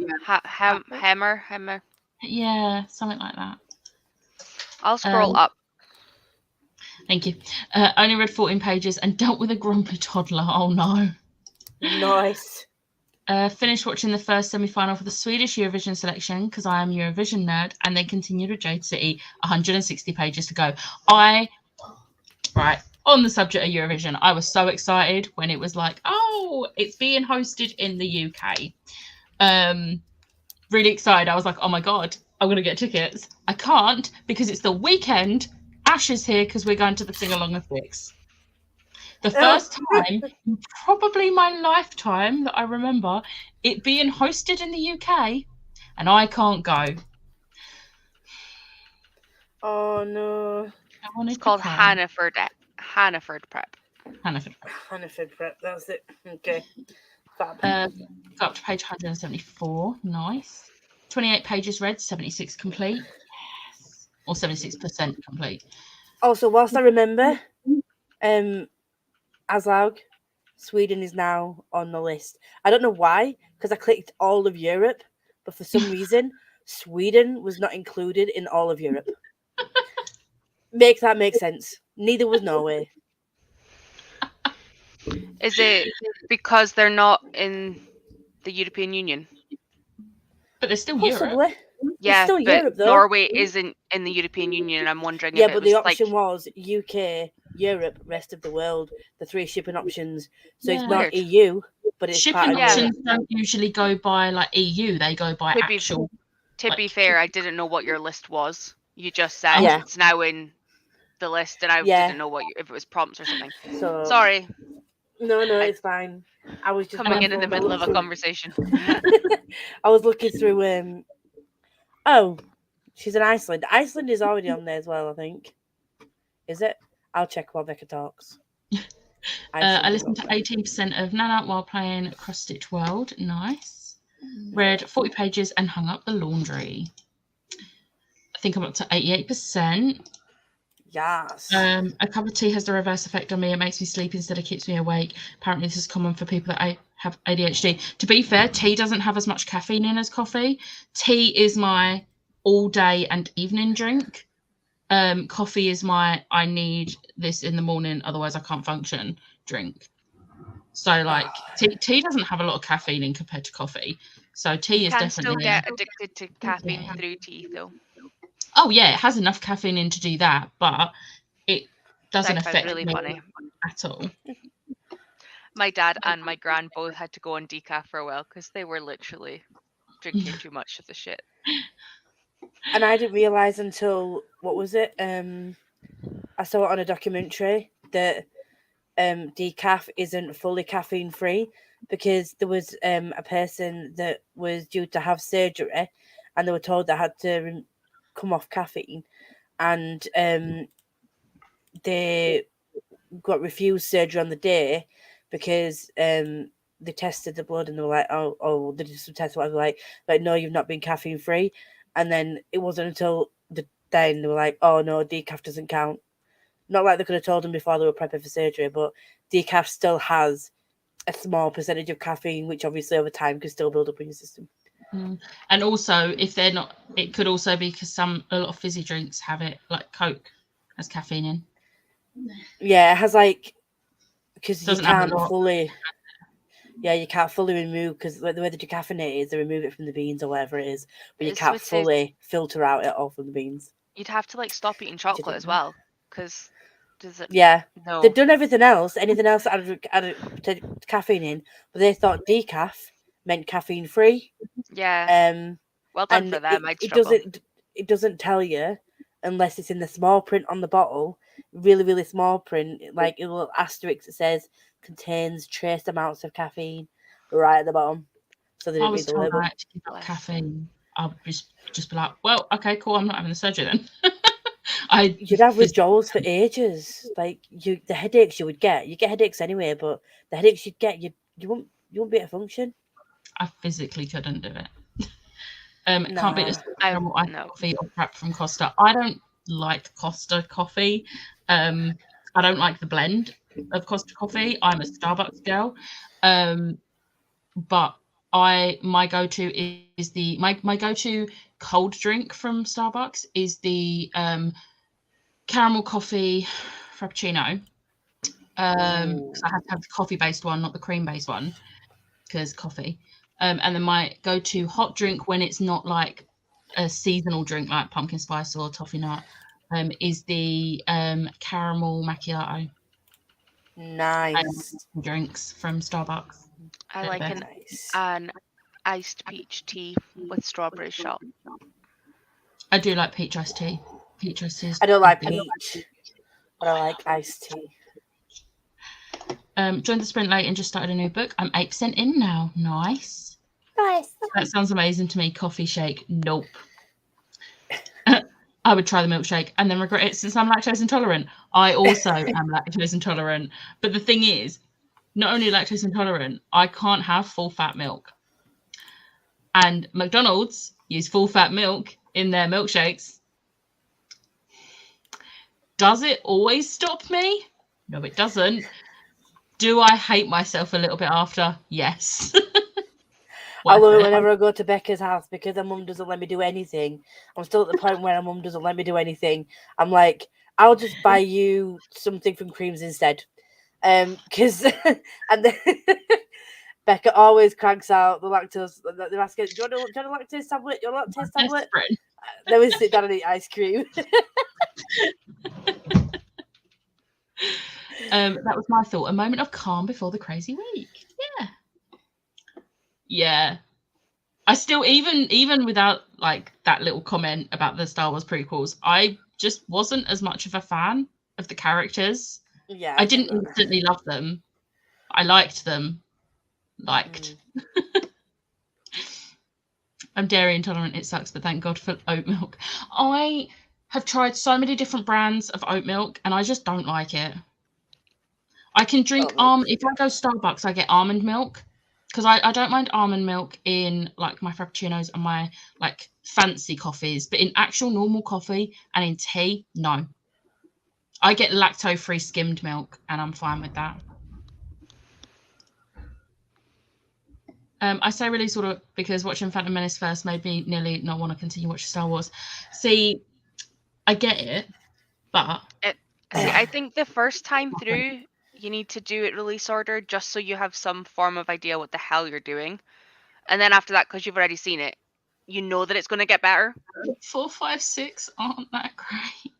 Hammer. Yeah, something like that. I'll scroll up. Thank you. Only read 14 pages and dealt with a grumpy toddler. Oh no. Nice. Finished watching the first semi-final for the Swedish Eurovision selection because I am a Eurovision nerd, and then continued with Jade City. 160 pages to go. On the subject of Eurovision, I was so excited when it was like, oh, it's being hosted in the UK. Really excited. I was like, oh my God, I'm going to get tickets. I can't because it's the weekend. Ash is here because we're going to the sing-along of Vix. The first time, in probably my lifetime, that I remember it being hosted in the UK, and I can't go. Oh no! It's called Hannaford Prep. Hannaford Prep. That's it. Okay. Fab. Got up to page 174. Nice. 28 pages read. 76 complete. Yes. Or 76% complete. Also, whilst I remember, Aslaug, Sweden is now on the list. I don't know why, because I clicked all of Europe, but for some reason, Sweden was not included in all of Europe. Make sense. Neither was Norway. Is it because they're not in the European Union? But they're still Possibly. Europe. Yeah, still but Europe, though. Norway isn't in the European Union, and I'm wondering Yeah, if it but was the option like... was UK, Europe, rest of the world, the 3 shipping options. So it's Yeah. not EU, but it's Shipping part of options Europe. don't usually go by like EU, they go by actual. To be fair, I didn't know what your list was. You just said it's now in the list, and I didn't know if it was prompts or something. So sorry. No, it's fine. I was just coming in the middle of a conversation. I was looking through. Oh, she's in Iceland. Iceland is already on there as well, I think. Is it? I'll check while Becca talks. I listened to 18% of Nana while playing Cross Stitch World. Nice. Read 40 pages and hung up the laundry. I think I'm up to 88%. Yes. A cup of tea has the reverse effect on me. It makes me sleepy instead of keeps me awake. Apparently, this is common for people that have ADHD. To be fair, tea doesn't have as much caffeine in as coffee. Tea is my all day and evening drink. Coffee is my I need this in the morning, otherwise I can't function drink. So like tea doesn't have a lot of caffeine in compared to coffee. So tea is definitely. You can still get addicted to caffeine through tea, though. Oh yeah, it has enough caffeine in to do that, but it doesn't affect really me funny. at all. My dad and my gran both had to go on decaf for a while because they were literally drinking too much of the shit. And I didn't realise until, what was it? I saw it on a documentary that decaf isn't fully caffeine free, because there was a person that was due to have surgery and they were told they had to come off caffeine, and they got refused surgery on the day because they tested the blood and they were like, oh, they did some tests, whatever, like no, you've not been caffeine free. And then it wasn't until then they were like, oh no, decaf doesn't count. Not like they could have told them before they were prepping for surgery, but decaf still has a small percentage of caffeine, which obviously over time can still build up in your system. And also, if they're not, it could also be because a lot of fizzy drinks have it, like Coke has caffeine in. Yeah, it has because you can't fully. Yeah, you can't fully remove, because the way the decaffeinate is, they remove it from the beans or whatever it is, but you can't fully filter out it all from the beans. You'd have to stop eating chocolate as well, because yeah, no. They've done everything else, anything else that added caffeine in, but they thought decaf meant caffeine free. Yeah. Well done for them. It doesn't tell you unless it's in the small print on the bottle, really, really small print, like a little asterisk that says contains trace amounts of caffeine right at the bottom. So they I was told I had to give up caffeine. I'll just be like, well, okay, cool, I'm not having the surgery then. You'd have withdrawals for ages. Like the headaches you get headaches anyway, but the headaches you'd get, you won't be able to function. I physically couldn't do it. Can't beat this coffee or crap from Costa. I don't like Costa coffee. I don't like the blend of Costa coffee. I'm a Starbucks girl. But my go-to is my go-to cold drink from Starbucks is the caramel coffee frappuccino. Because I have to have the coffee-based one, not the cream-based one, because coffee. And then my go-to hot drink when it's not like a seasonal drink like pumpkin spice or toffee nut is the caramel macchiato. Nice. Drinks from Starbucks. I like an iced peach tea with strawberry shot. I do like peach iced tea. Peach iced tea. I don't like peach, but I like iced tea. Joined the sprint late and just started a new book. I'm 8% in now. Nice. That sounds amazing to me. Coffee shake. Nope. I would try the milkshake and then regret it since I'm lactose intolerant. I also am lactose intolerant. But the thing is, not only lactose intolerant, I can't have full fat milk. And McDonald's use full fat milk in their milkshakes. Does it always stop me? No, it doesn't. Do I hate myself a little bit after? Yes. I love it whenever I go to Becca's house because her mum doesn't let me do anything. I'm still at the point where her mum doesn't let me do anything. I'm like, I'll just buy you something from Creams instead. Because and then Becca always cranks out the lactose. They're asking, do you want a lactose tablet? Your lactose tablet? Then we sit down and eat ice cream. That was my thought. A moment of calm before the crazy week. Yeah. I still, even without like that little comment about the Star Wars prequels, I just wasn't as much of a fan of the characters. Yeah, I didn't instantly love them. I liked them. I'm dairy intolerant, it sucks, but thank God for oat milk. I have tried so many different brands of oat milk and I just don't like it. I can drink if I go Starbucks, I get almond milk because I don't mind almond milk in like my frappuccinos and my like fancy coffees, but in actual normal coffee and in tea, no. I get lactose-free skimmed milk and I'm fine with that. I say really sort of because watching Phantom Menace first made me nearly not want to continue watching Star Wars. See, I get it, but I think the first time through, you need to do it release order just so you have some form of idea what the hell you're doing. And then after that, because you've already seen it, you know that it's going to get better. 4, 5, 6 aren't that great.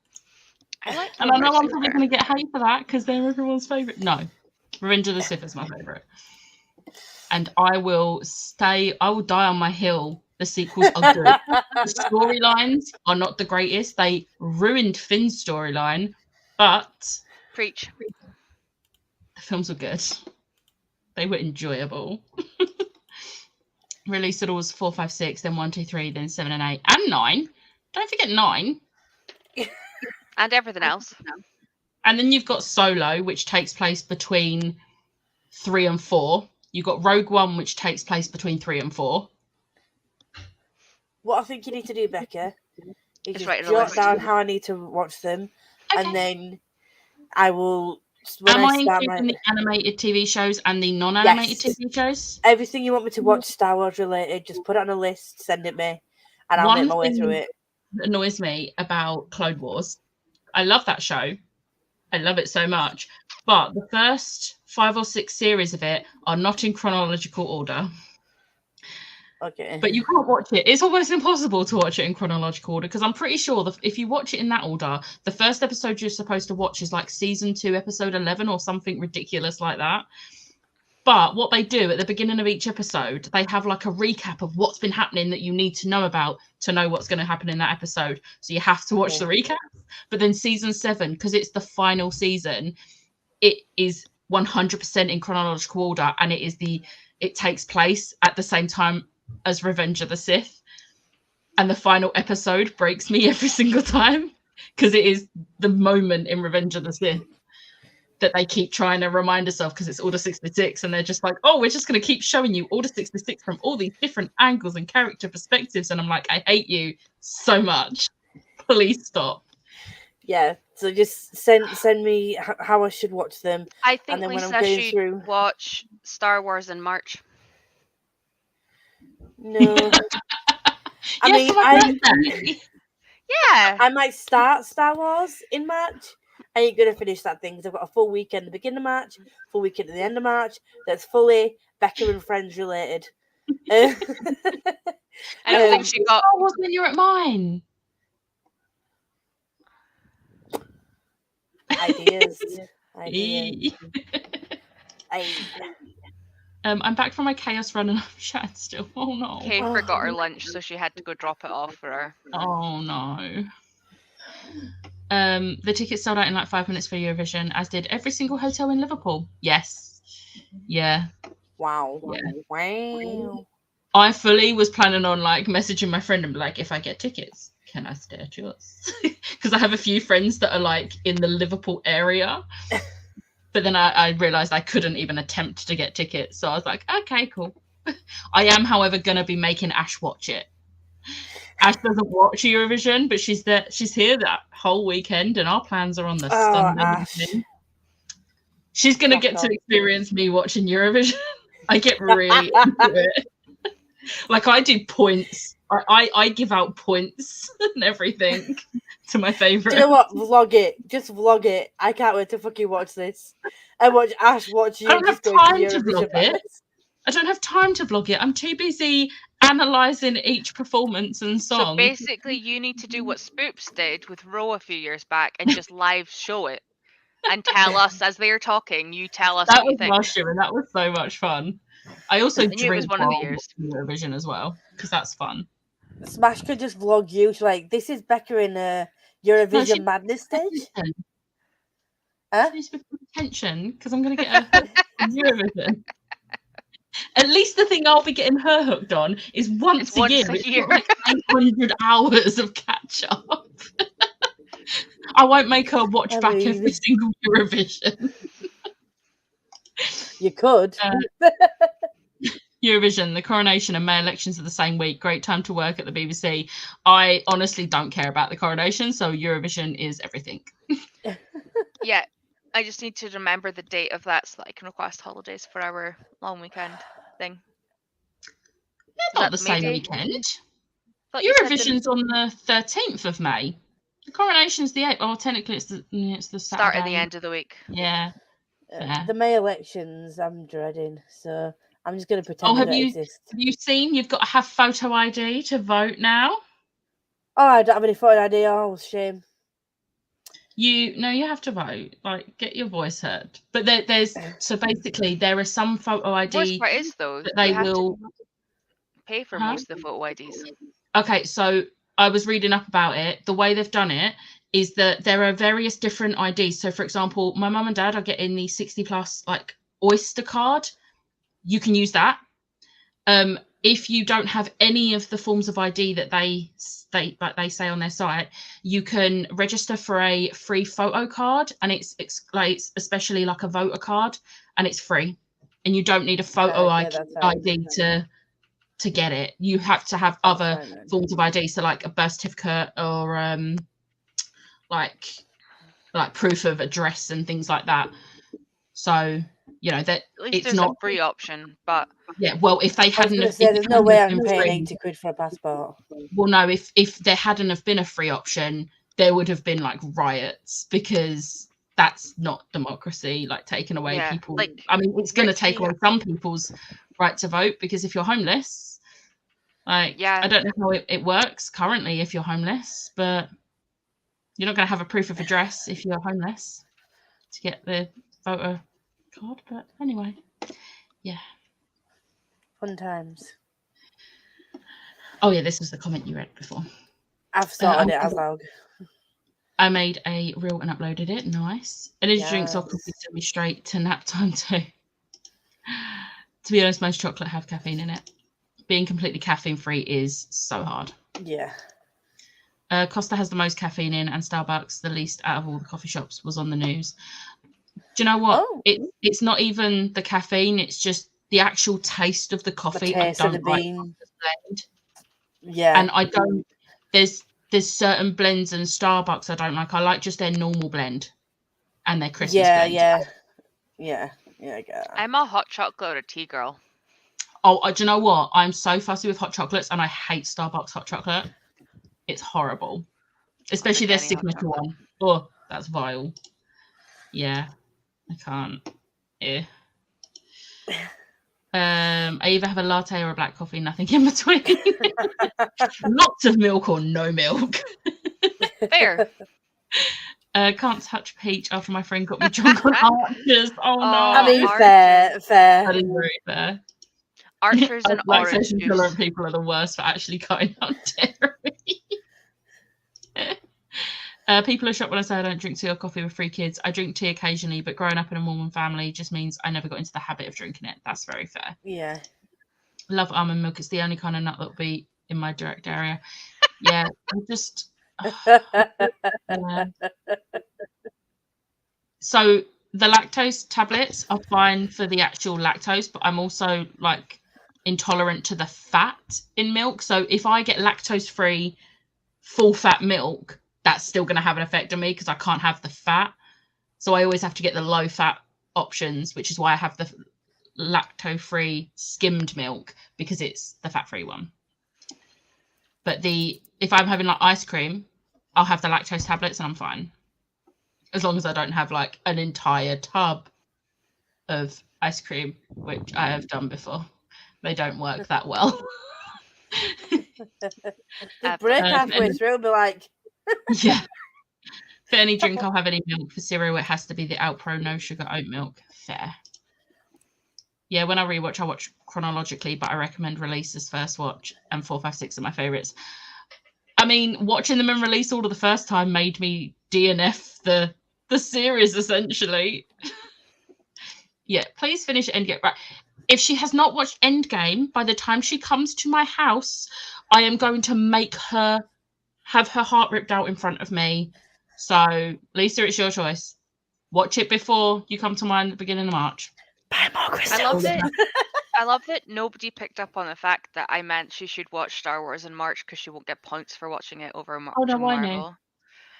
I like and I know I'm probably going to get hate for that because they're everyone's favourite. No, Revenge of the Sith is my favourite. And I will die on my hill. The sequels are good. The storylines are not the greatest. They ruined Finn's storyline, but preach. The films were good. They were enjoyable. Released order was 4, 5, 6, then 1, 2, 3, then 7 and 8 and 9. Don't forget 9. And everything else. And then you've got Solo, which takes place between 3 and 4. You've got Rogue One, which takes place between 3 and 4. What I think you need to do, Becca, is just jot down how I need to watch them, and then I will. Am I including the animated TV shows and the non-animated TV shows? Everything you want me to watch Star Wars related, just put it on a list, send it me, and I'll make my way through it. That annoys me about Clone Wars. I love that show. I love it so much. But the first 5 or 6 series of it are not in chronological order. Okay. But you can't watch it. It's almost impossible to watch it in chronological order because I'm pretty sure that if you watch it in that order, the first episode you're supposed to watch is like season 2, episode 11 or something ridiculous like that. But what they do at the beginning of each episode, they have like a recap of what's been happening that you need to know about to know what's going to happen in that episode. So you have to watch the recap. But then season 7, because it's the final season, it is 100% in chronological order, and it takes place at the same time as Revenge of the Sith. And the final episode breaks me every single time because it is the moment in Revenge of the Sith that they keep trying to remind us of because it's Order 66, and they're just like, oh, we're just going to keep showing you Order 66 from all these different angles and character perspectives. And I'm like, I hate you so much. Please stop. Yeah, so just send me how I should watch them. I think Lisa should watch Star Wars in March. No. I might start Star Wars in March. I ain't gonna finish that thing because I've got a full weekend at the beginning of March, full weekend at the end of March. That's fully Becca and Friends related. I think she got. Star Wars when you're at mine. Ideas. I'm back from my chaos run and I'm chatting still. Oh no. Kay forgot her lunch, so she had to go drop it off for her. Oh no. The tickets sold out in like 5 minutes for Eurovision, as did every single hotel in Liverpool. Yes. Yeah. Wow. Yeah. Wow. I fully was planning on like messaging my friend and be like, if I get tickets, can I stay at yours? Because I have a few friends that are like in the Liverpool area. But then I realized I couldn't even attempt to get tickets. So I was like, okay, cool. I am, however, going to be making Ash watch it. Ash doesn't watch Eurovision, but she's here that whole weekend, and our plans are on the Sunday evening. She's going to get to experience me watching Eurovision. I get really into it. Like, I do points. I give out points and everything to my favourite. Do you know what? Vlog it. Just vlog it. I can't wait to fucking watch this. And watch Ash watch you. I don't have time to vlog it. I don't have time to vlog it. I'm too busy analysing each performance and song. So basically, you need to do what Spoops did with Ro a few years back and just live show it and tell us as they're talking. You tell us that what you was think. last year, and that was so much fun. I also knew it was drink one of the while years. watching Eurovision as well, because that's fun. Smash could just vlog you. She's like, this is Becca in a Eurovision Madness stage. Huh? She needs to be paying attention, because I'm going to get her on Eurovision. At least the thing I'll be getting her hooked on is once a year. It's not like 800 hours of catch up. I won't make her watch back every single Eurovision. You could. Eurovision, the coronation and May elections are the same week. Great time to work at the BBC. I honestly don't care about the coronation, so Eurovision is everything. Yeah, I just need to remember the date of that so that I can request holidays for our long weekend thing. Yeah, not the same weekend. Eurovision's on the 13th of May. The coronation's the 8th. Oh, technically it's the Saturday. Start at the end of the week. Yeah. The May elections, I'm dreading, so I'm just going to pretend they don't exist. Have you seen? You've got to have photo ID to vote now. Oh, I don't have any photo ID. Oh, shame. You have to vote. Like, get your voice heard. But there's so basically there are some photo ID. Worst part is though that they will pay for most of the photo IDs. Okay, so I was reading up about it. The way they've done it is that there are various different IDs. So, for example, my mum and dad are getting the 60 plus like Oyster card. You can use that. If you don't have any of the forms of ID that they say on their site, you can register for a free photo card, and it's especially like a voter card, and it's free, and you don't need a photo ID to get it. You have to have other forms of ID, so like a birth certificate or like proof of address and things like that. So that at least it's not a free option, but yeah. Well, if they hadn't, there's no way I'm paying £80 for a passport. Well, no, if there hadn't have been a free option, there would have been like riots, because that's not democracy. Like taking away people. I mean, it's going to take away some people's right to vote, because if you're homeless, I don't know how it works currently if you're homeless, but you're not going to have a proof of address if you're homeless to get the voter card. But anyway, yeah. Fun times. Oh yeah, this was the comment you read before. I've sorted it as log. I made a reel and uploaded it. Nice. Energy drinks or coffee send me straight to nap time too. To be honest, most chocolate have caffeine in it. Being completely caffeine free is so hard. Yeah. Costa has the most caffeine in, and Starbucks the least out of all the coffee shops, was on the news. Do you know what? Oh. It's not even the caffeine, it's just the actual taste of the coffee. I don't like blend. Yeah. And I don't there's certain blends in Starbucks I don't like. I like just their normal blend and their Christmas blend. Yeah, I get that. I'm a hot chocolate or tea girl. Oh, do you know what? I'm so fussy with hot chocolates, and I hate Starbucks hot chocolate. It's horrible. Especially their signature one. Oh, that's vile. Yeah. I can't. Yeah. I either have a latte or a black coffee, nothing in between. Lots of milk or no milk. Fair. Can't touch peach after my friend got me drunk on Archers. Oh no. I mean, fair. That is very fair. Archers and orange juice. People are the worst for actually cutting out dairy. People are shocked when I say I don't drink tea or coffee with 3 kids. I drink tea occasionally, but growing up in a Mormon family just means I never got into the habit of drinking it. That's very fair. Yeah. Love almond milk. It's the only kind of nut that will be in my direct area. Yeah, I'm just... So the lactose tablets are fine for the actual lactose, but I'm also like intolerant to the fat in milk. So if I get lactose-free full fat milk, that's still going to have an effect on me because I can't have the fat. So I always have to get the low fat options, which is why I have the lactose-free skimmed milk, because it's the fat-free one. But if I'm having like ice cream, I'll have the lactose tablets and I'm fine. As long as I don't have like an entire tub of ice cream, which I have done before. They don't work that well. The break halfway through and be like... Yeah. For any drink, I'll have any milk. For cereal, it has to be the Alpro no sugar oat milk. Fair. Yeah, when I rewatch, I watch chronologically, but I recommend Release as first watch, and 4, 5, 6 are my favourites. I mean, watching them in Release order the first time made me DNF the series, essentially. Yeah, please finish Endgame. Right. If she has not watched Endgame, by the time she comes to my house, I am going to make her have her heart ripped out in front of me. So, Lisa, it's your choice. Watch it before you come to mine at the beginning of March. Buy more crystals. I love that nobody picked up on the fact that I meant she should watch Star Wars in March because she won't get points for watching it over Oh, no, I Marvel.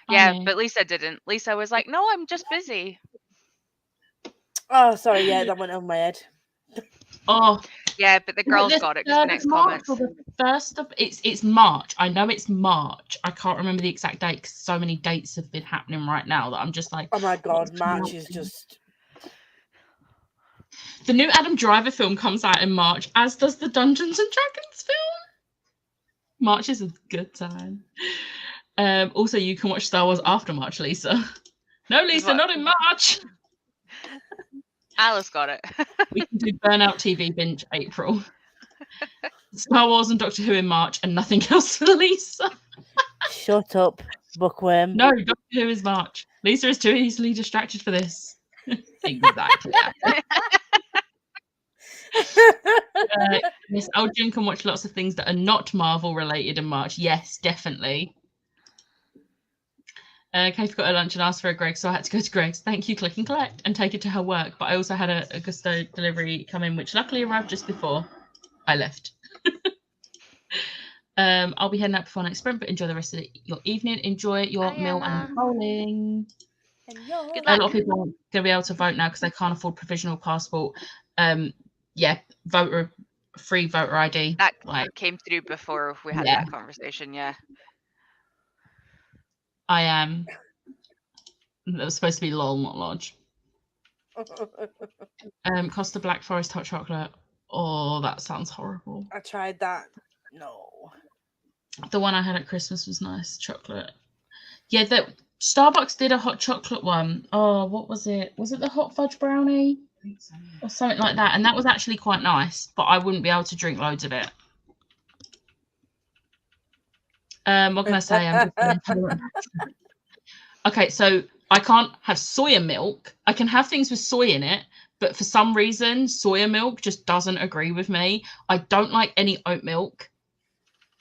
knew. Yeah, but Lisa didn't. Lisa was like, "No, I'm just busy." Oh, sorry. Yeah, that went over my head. Oh, yeah, but the girls got it because the next comments. The first of it's March. I know it's March. I can't remember the exact date because so many dates have been happening right now that I'm just like, oh my god, March is just. The new Adam Driver film comes out in March, as does the Dungeons and Dragons film. March is a good time. Also, you can watch Star Wars after March, Lisa. No, Lisa, not in March. Alice got it. We can do Burnout TV binge April. Star Wars and Doctor Who in March, and nothing else for Lisa. Shut up, bookworm. No, Doctor Who is March. Lisa is too easily distracted for this. Exactly. Miss Elgin can watch lots of things that are not Marvel related in March. Yes, definitely. Kate got her lunch and asked for a Greg, so I had to go to Greg's. Thank you, click and collect, and take it to her work. But I also had a Gusto delivery come in, which luckily arrived just before I left. I'll be heading out before next sprint, but enjoy the rest of your evening. Enjoy your meal and bowling. A lot of people aren't going to be able to vote now because they can't afford provisional passport. Free voter ID. That came through before we had that conversation, yeah. I am. That was supposed to be LOL, not Lodge. Costa Black Forest hot chocolate. Oh, that sounds horrible. I tried that. No. The one I had at Christmas was nice. Chocolate. Yeah, that Starbucks did a hot chocolate one. Oh, what was it? Was it the hot fudge brownie? I think so, yeah. Or something like that. And that was actually quite nice, but I wouldn't be able to drink loads of it. What can I say? I'm just okay, so I can't have soya milk. I can have things with soy in it, but for some reason, soya milk just doesn't agree with me. I don't like any oat milk.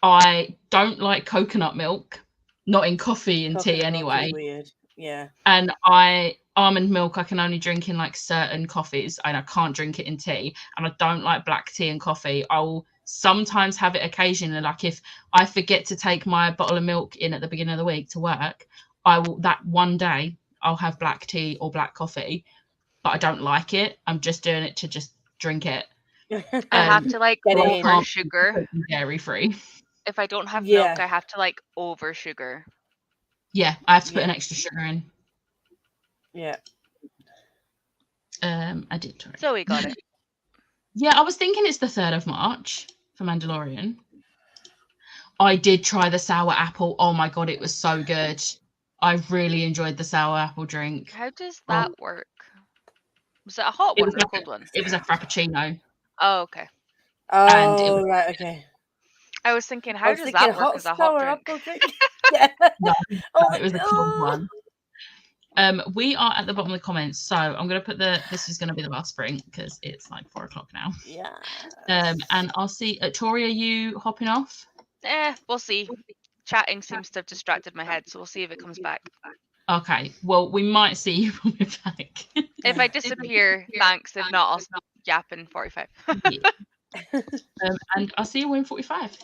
I don't like coconut milk, not in coffee and tea anyway. Weird. Yeah. And almond milk I can only drink in like certain coffees, and I can't drink it in tea. And I don't like black tea and coffee. I will sometimes have it occasionally, like if I forget to take my bottle of milk in at the beginning of the week to work, I will that one day I'll have black tea or black coffee, but I don't like it. I'm just doing it to just drink it. I have to like over sugar. Dairy free. If I don't have milk, I have to like over sugar. Yeah, I have to put an extra sugar in. Yeah. I did try. So we got it. Yeah, I was thinking it's the 3rd of March for Mandalorian. I did try the sour apple. Oh my god, it was so good. I really enjoyed the sour apple drink. How does that work? Was it a hot one or a cold one? It was a frappuccino. Oh, okay. Oh, right, okay. I was thinking, how does that work as a hot drink? Yeah. No, it was a cold one. We are at the bottom of the comments, so I'm going to put this is going to be the last sprint because it's like 4:00 now. Yeah. And I'll see. Tori, are you hopping off? We'll see. Chatting seems to have distracted my head, so we'll see if it comes back. Okay. Well, we might see you when we're back. If I disappear, thanks. If not, I'll yap in 45. And I'll see you in 45.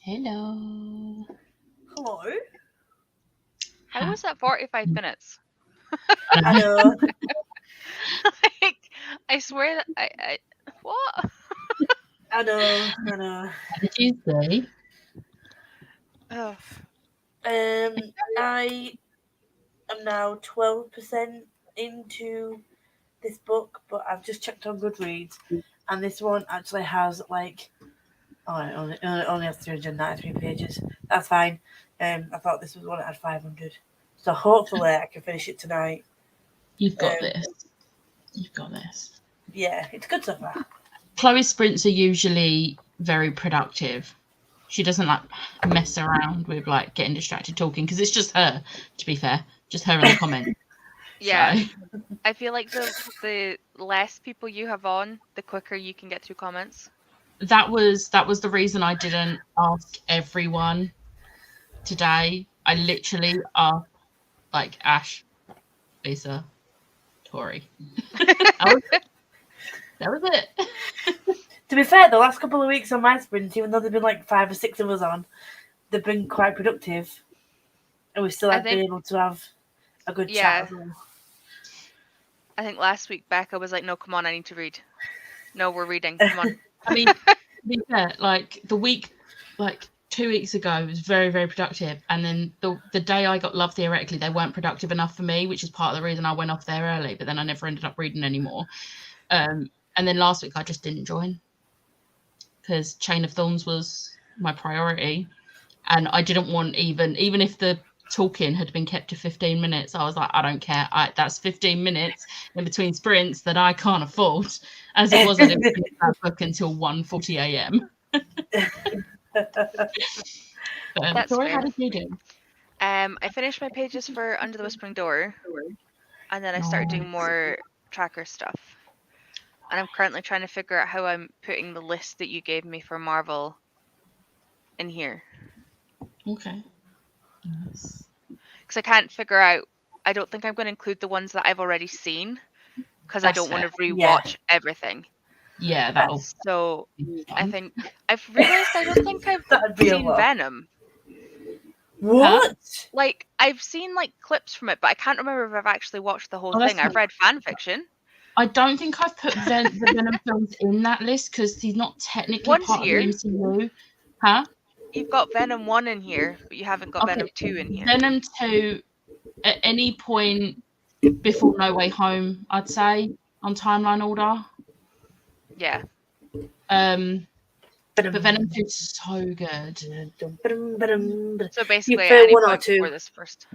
Hello. Hello. How was that 45 minutes? I know. Like, I swear that I what? I know. What did you say? Oh, I am now 12% into this book, but I've just checked on Goodreads, and this one actually has like, it only has 393 pages. That's fine. I thought this was one that had 500, so hopefully I can finish it tonight. You've got this. You've got this. Yeah, it's good so far. Chloe's sprints are usually very productive. She doesn't like mess around with like getting distracted talking because it's just her, to be fair, just her in the comments. yeah. So, I feel like the less people you have on, the quicker you can get through comments. that was the reason I didn't ask everyone today. I literally asked like Ash, Lisa, Tori. That was it. To be fair, the last couple of weeks on my sprint, even though there've been like 5 or 6 of us on, they've been quite productive, and we still have been able to have a good chat as well. I think last week Becca was like, "No, come on, I need to read." No, we're reading. Come on. I mean, to be fair, like the week, like 2 weeks ago was very, very productive. And then the day I got Love Theoretically, they weren't productive enough for me, which is part of the reason I went off there early, but then I never ended up reading anymore. And then last week I just didn't join because Chain of Thorns was my priority. And I didn't want even if the talking had been kept to 15 minutes, I was like, I don't care. That's 15 minutes in between sprints that I can't afford. As it was, I didn't finish that book until 1:40 a.m. That's Tori, fair. how did you do? I finished my pages for Under the Whispering Door, and then I started doing more tracker stuff. And I'm currently trying to figure out how I'm putting the list that you gave me for Marvel in here. Okay. Nice. Because I can't figure out. I don't think I'm going to include the ones that I've already seen because I don't want to rewatch everything. Yeah, that'll. So I think I've realized I don't think I've seen Venom. What? Like I've seen like clips from it, but I can't remember if I've actually watched the whole thing. I've read fan fiction. I don't think I've put the Venom films in that list because he's not technically One's part here. of the MCU. Huh? You've got Venom 1 in here, but you haven't got Venom 2 in here. Venom 2 at any point before No Way Home, I'd say, on timeline order. Yeah. But Venom 2 is so good. So basically, you any 1 or point 2 before this first.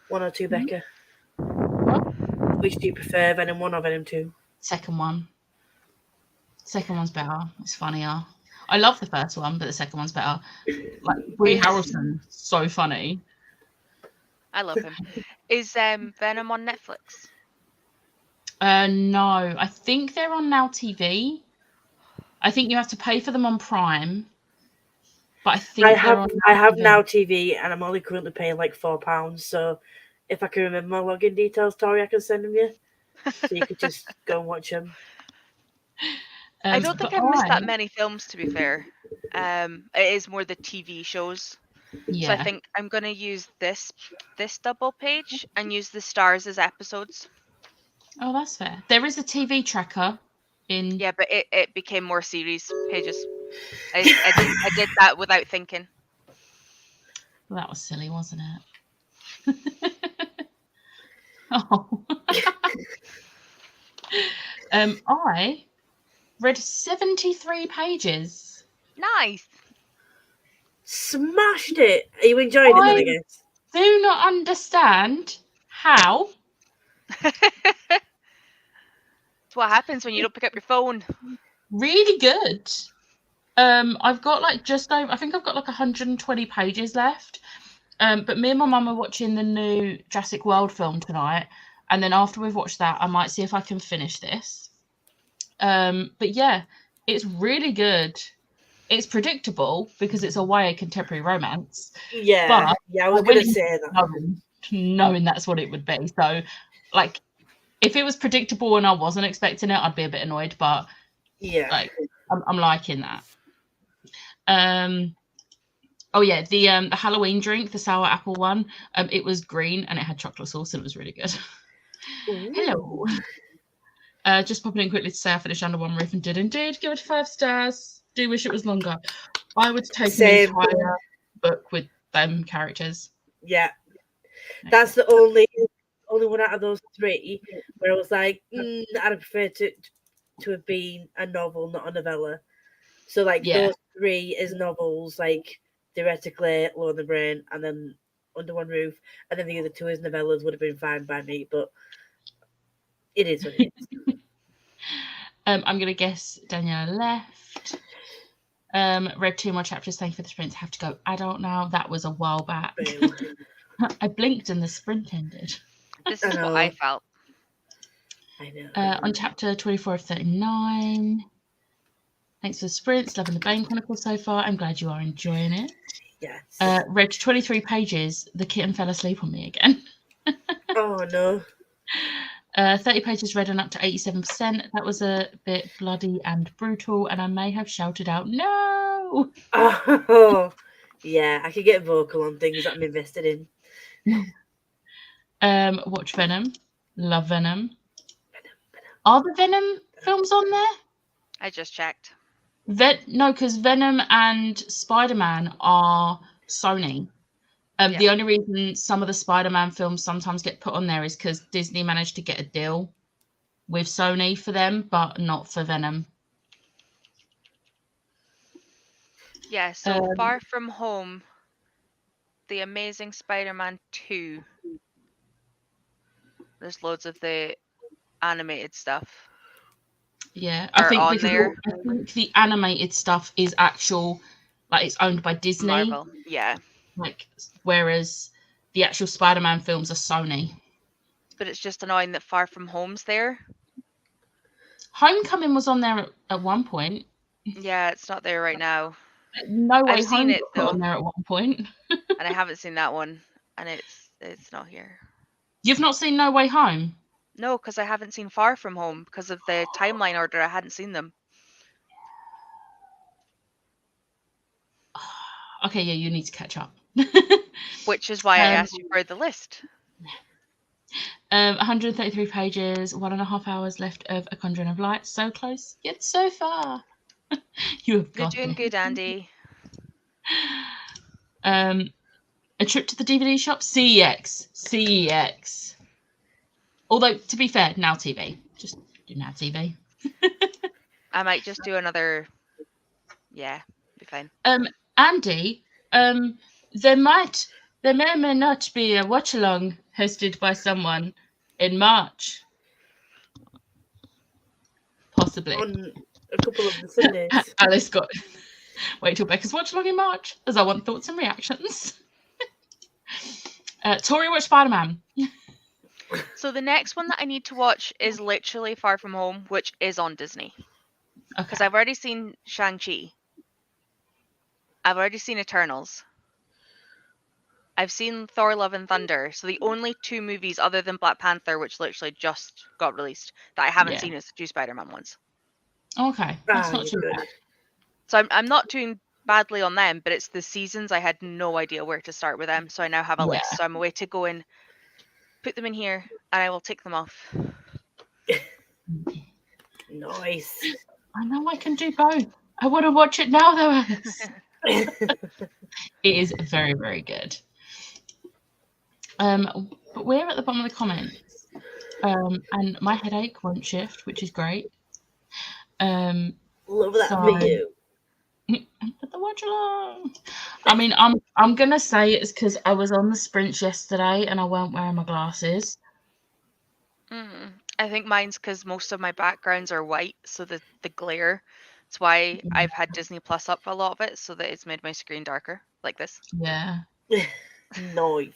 1 or 2, Becca. What? Which do you prefer, Venom 1 or Venom 2? Second one. Second one's better. It's funnier. I love the first one, but the second one's better. Like Woody Harrelson, so funny. I love him. Is Venom on Netflix? No, I think they're on Now TV. I think you have to pay for them on Prime. But I think I have Now TV, and I'm only currently paying like £4. So if I can remember my login details, Tori, I can send them you. So you could just go and watch them. I don't think I've missed that many films, to be fair. It is more the TV shows. Yeah. So I think I'm going to use this double page and use the stars as episodes. Oh, that's fair. There is a TV tracker in. Yeah, but it became more series pages. I did that without thinking. Well, that was silly, wasn't it? Oh. I read 73 pages. Nice. Smashed it. Are you enjoying it then, I guess? Do not understand how. It's what happens when you don't pick up your phone. Really good. I've got like just over, I think I've got like 120 pages left. But me and my mum are watching the new Jurassic World film tonight. And then after we've watched that, I might see if I can finish this. But yeah, it's really good. It's predictable because it's a YA contemporary romance. Yeah, but I was going to say that. Knowing that's what it would be. So, like, if it was predictable and I wasn't expecting it, I'd be a bit annoyed. But yeah, like, I'm liking that. Oh yeah, the Halloween drink, the sour apple one. It was green and it had chocolate sauce and it was really good. Hello. Just popping in quickly to say I finished Under One Roof and did indeed give it 5 stars. Do wish it was longer. I would take an entire book with them characters. Yeah, that's the only one out of those 3 where I was like, I'd prefer to have been a novel, not a novella. So like those 3 is novels, like theoretically Lord of the Brain, and then Under One Roof, and then the other 2 is novellas. Would have been fine by me, but it is what it is. I'm gonna guess Daniela left. Read 2 more chapters. Thank you for the sprint. Have to go adult now. That was a while back. I blinked and the sprint ended. This is what I felt. I know. On chapter 24 of 39. Thanks for the sprints. Loving the Bane Chronicle so far. I'm glad you are enjoying it. Yes. Read 23 pages. The kitten fell asleep on me again. Oh no. 30 pages read on up to 87%. That was a bit bloody and brutal, and I may have shouted out, no! Oh, yeah, I could get vocal on things that I'm invested in. Watch Venom. Love Venom. Are the Venom films on there? I just checked. No, because Venom and Spider-Man are Sony. The only reason some of the Spider-Man films sometimes get put on there is because Disney managed to get a deal with Sony for them, but not for Venom. Yeah, so Far From Home, The Amazing Spider-Man 2. There's loads of the animated stuff. Yeah, I think the animated stuff is actual, like it's owned by Disney. Marvel, yeah. Like, whereas the actual Spider-Man films are Sony. But it's just annoying that Far From Home's there. Homecoming was on there at one point. Yeah, it's not there right now. No Way I've Home seen it though, on there at one point. And I haven't seen that one, and it's not here. You've not seen No Way Home? No, because I haven't seen Far From Home because of the timeline order. I hadn't seen them. Okay, yeah, you need to catch up. Which is why I asked you for the list. 133 pages, 1.5 hours left of A Conjuring of Light. So close, yet so far. You have got You're doing good, Andy. A trip to the DVD shop? CEX. Although, to be fair, Now TV. Just do Now TV. I might just do another. Yeah, be fine. Andy, there may or may not be a watch along hosted by someone in March. Possibly. On a couple of the Sundays. Alice got wait till Becca's watch along in March, as I want thoughts and reactions. Tori watched Spider-Man. So the next one that I need to watch is literally Far From Home, which is on Disney. Because I've already seen Shang-Chi. I've already seen Eternals. I've seen Thor Love and Thunder. So the only 2 movies other than Black Panther, which literally just got released, that I haven't seen is the 2 Spider-Man ones. Okay, that's not too bad. So I'm not doing badly on them, but it's the seasons. I had no idea where to start with them. So I now have a list. So I'm away to go and put them in here, and I will tick them off. Nice. I know I can do both. I want to watch it now, though, Alice. It is very, very good. But we're at the bottom of the comments, and my headache won't shift, which is great. Love that video. Put the watch along. I mean, I'm gonna say it's because I was on the sprints yesterday and I weren't wearing my glasses. I think mine's because most of my backgrounds are white, so the glare. That's why I've had Disney Plus up for a lot of it, so that it's made my screen darker, like this. Yeah. Nice.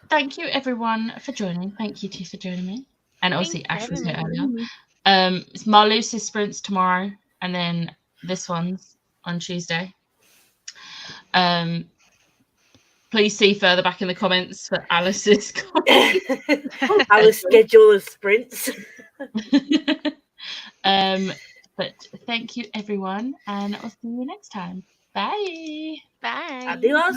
Thank you, everyone, for joining. Thank you, T, for joining me. And obviously, Ash was here earlier. It's Marluce's sprints tomorrow, and then this one's on Tuesday. Please see further back in the comments for Alice's comments. Our schedule of sprints. But thank you, everyone, and I'll see you next time. Bye. Bye. Adios.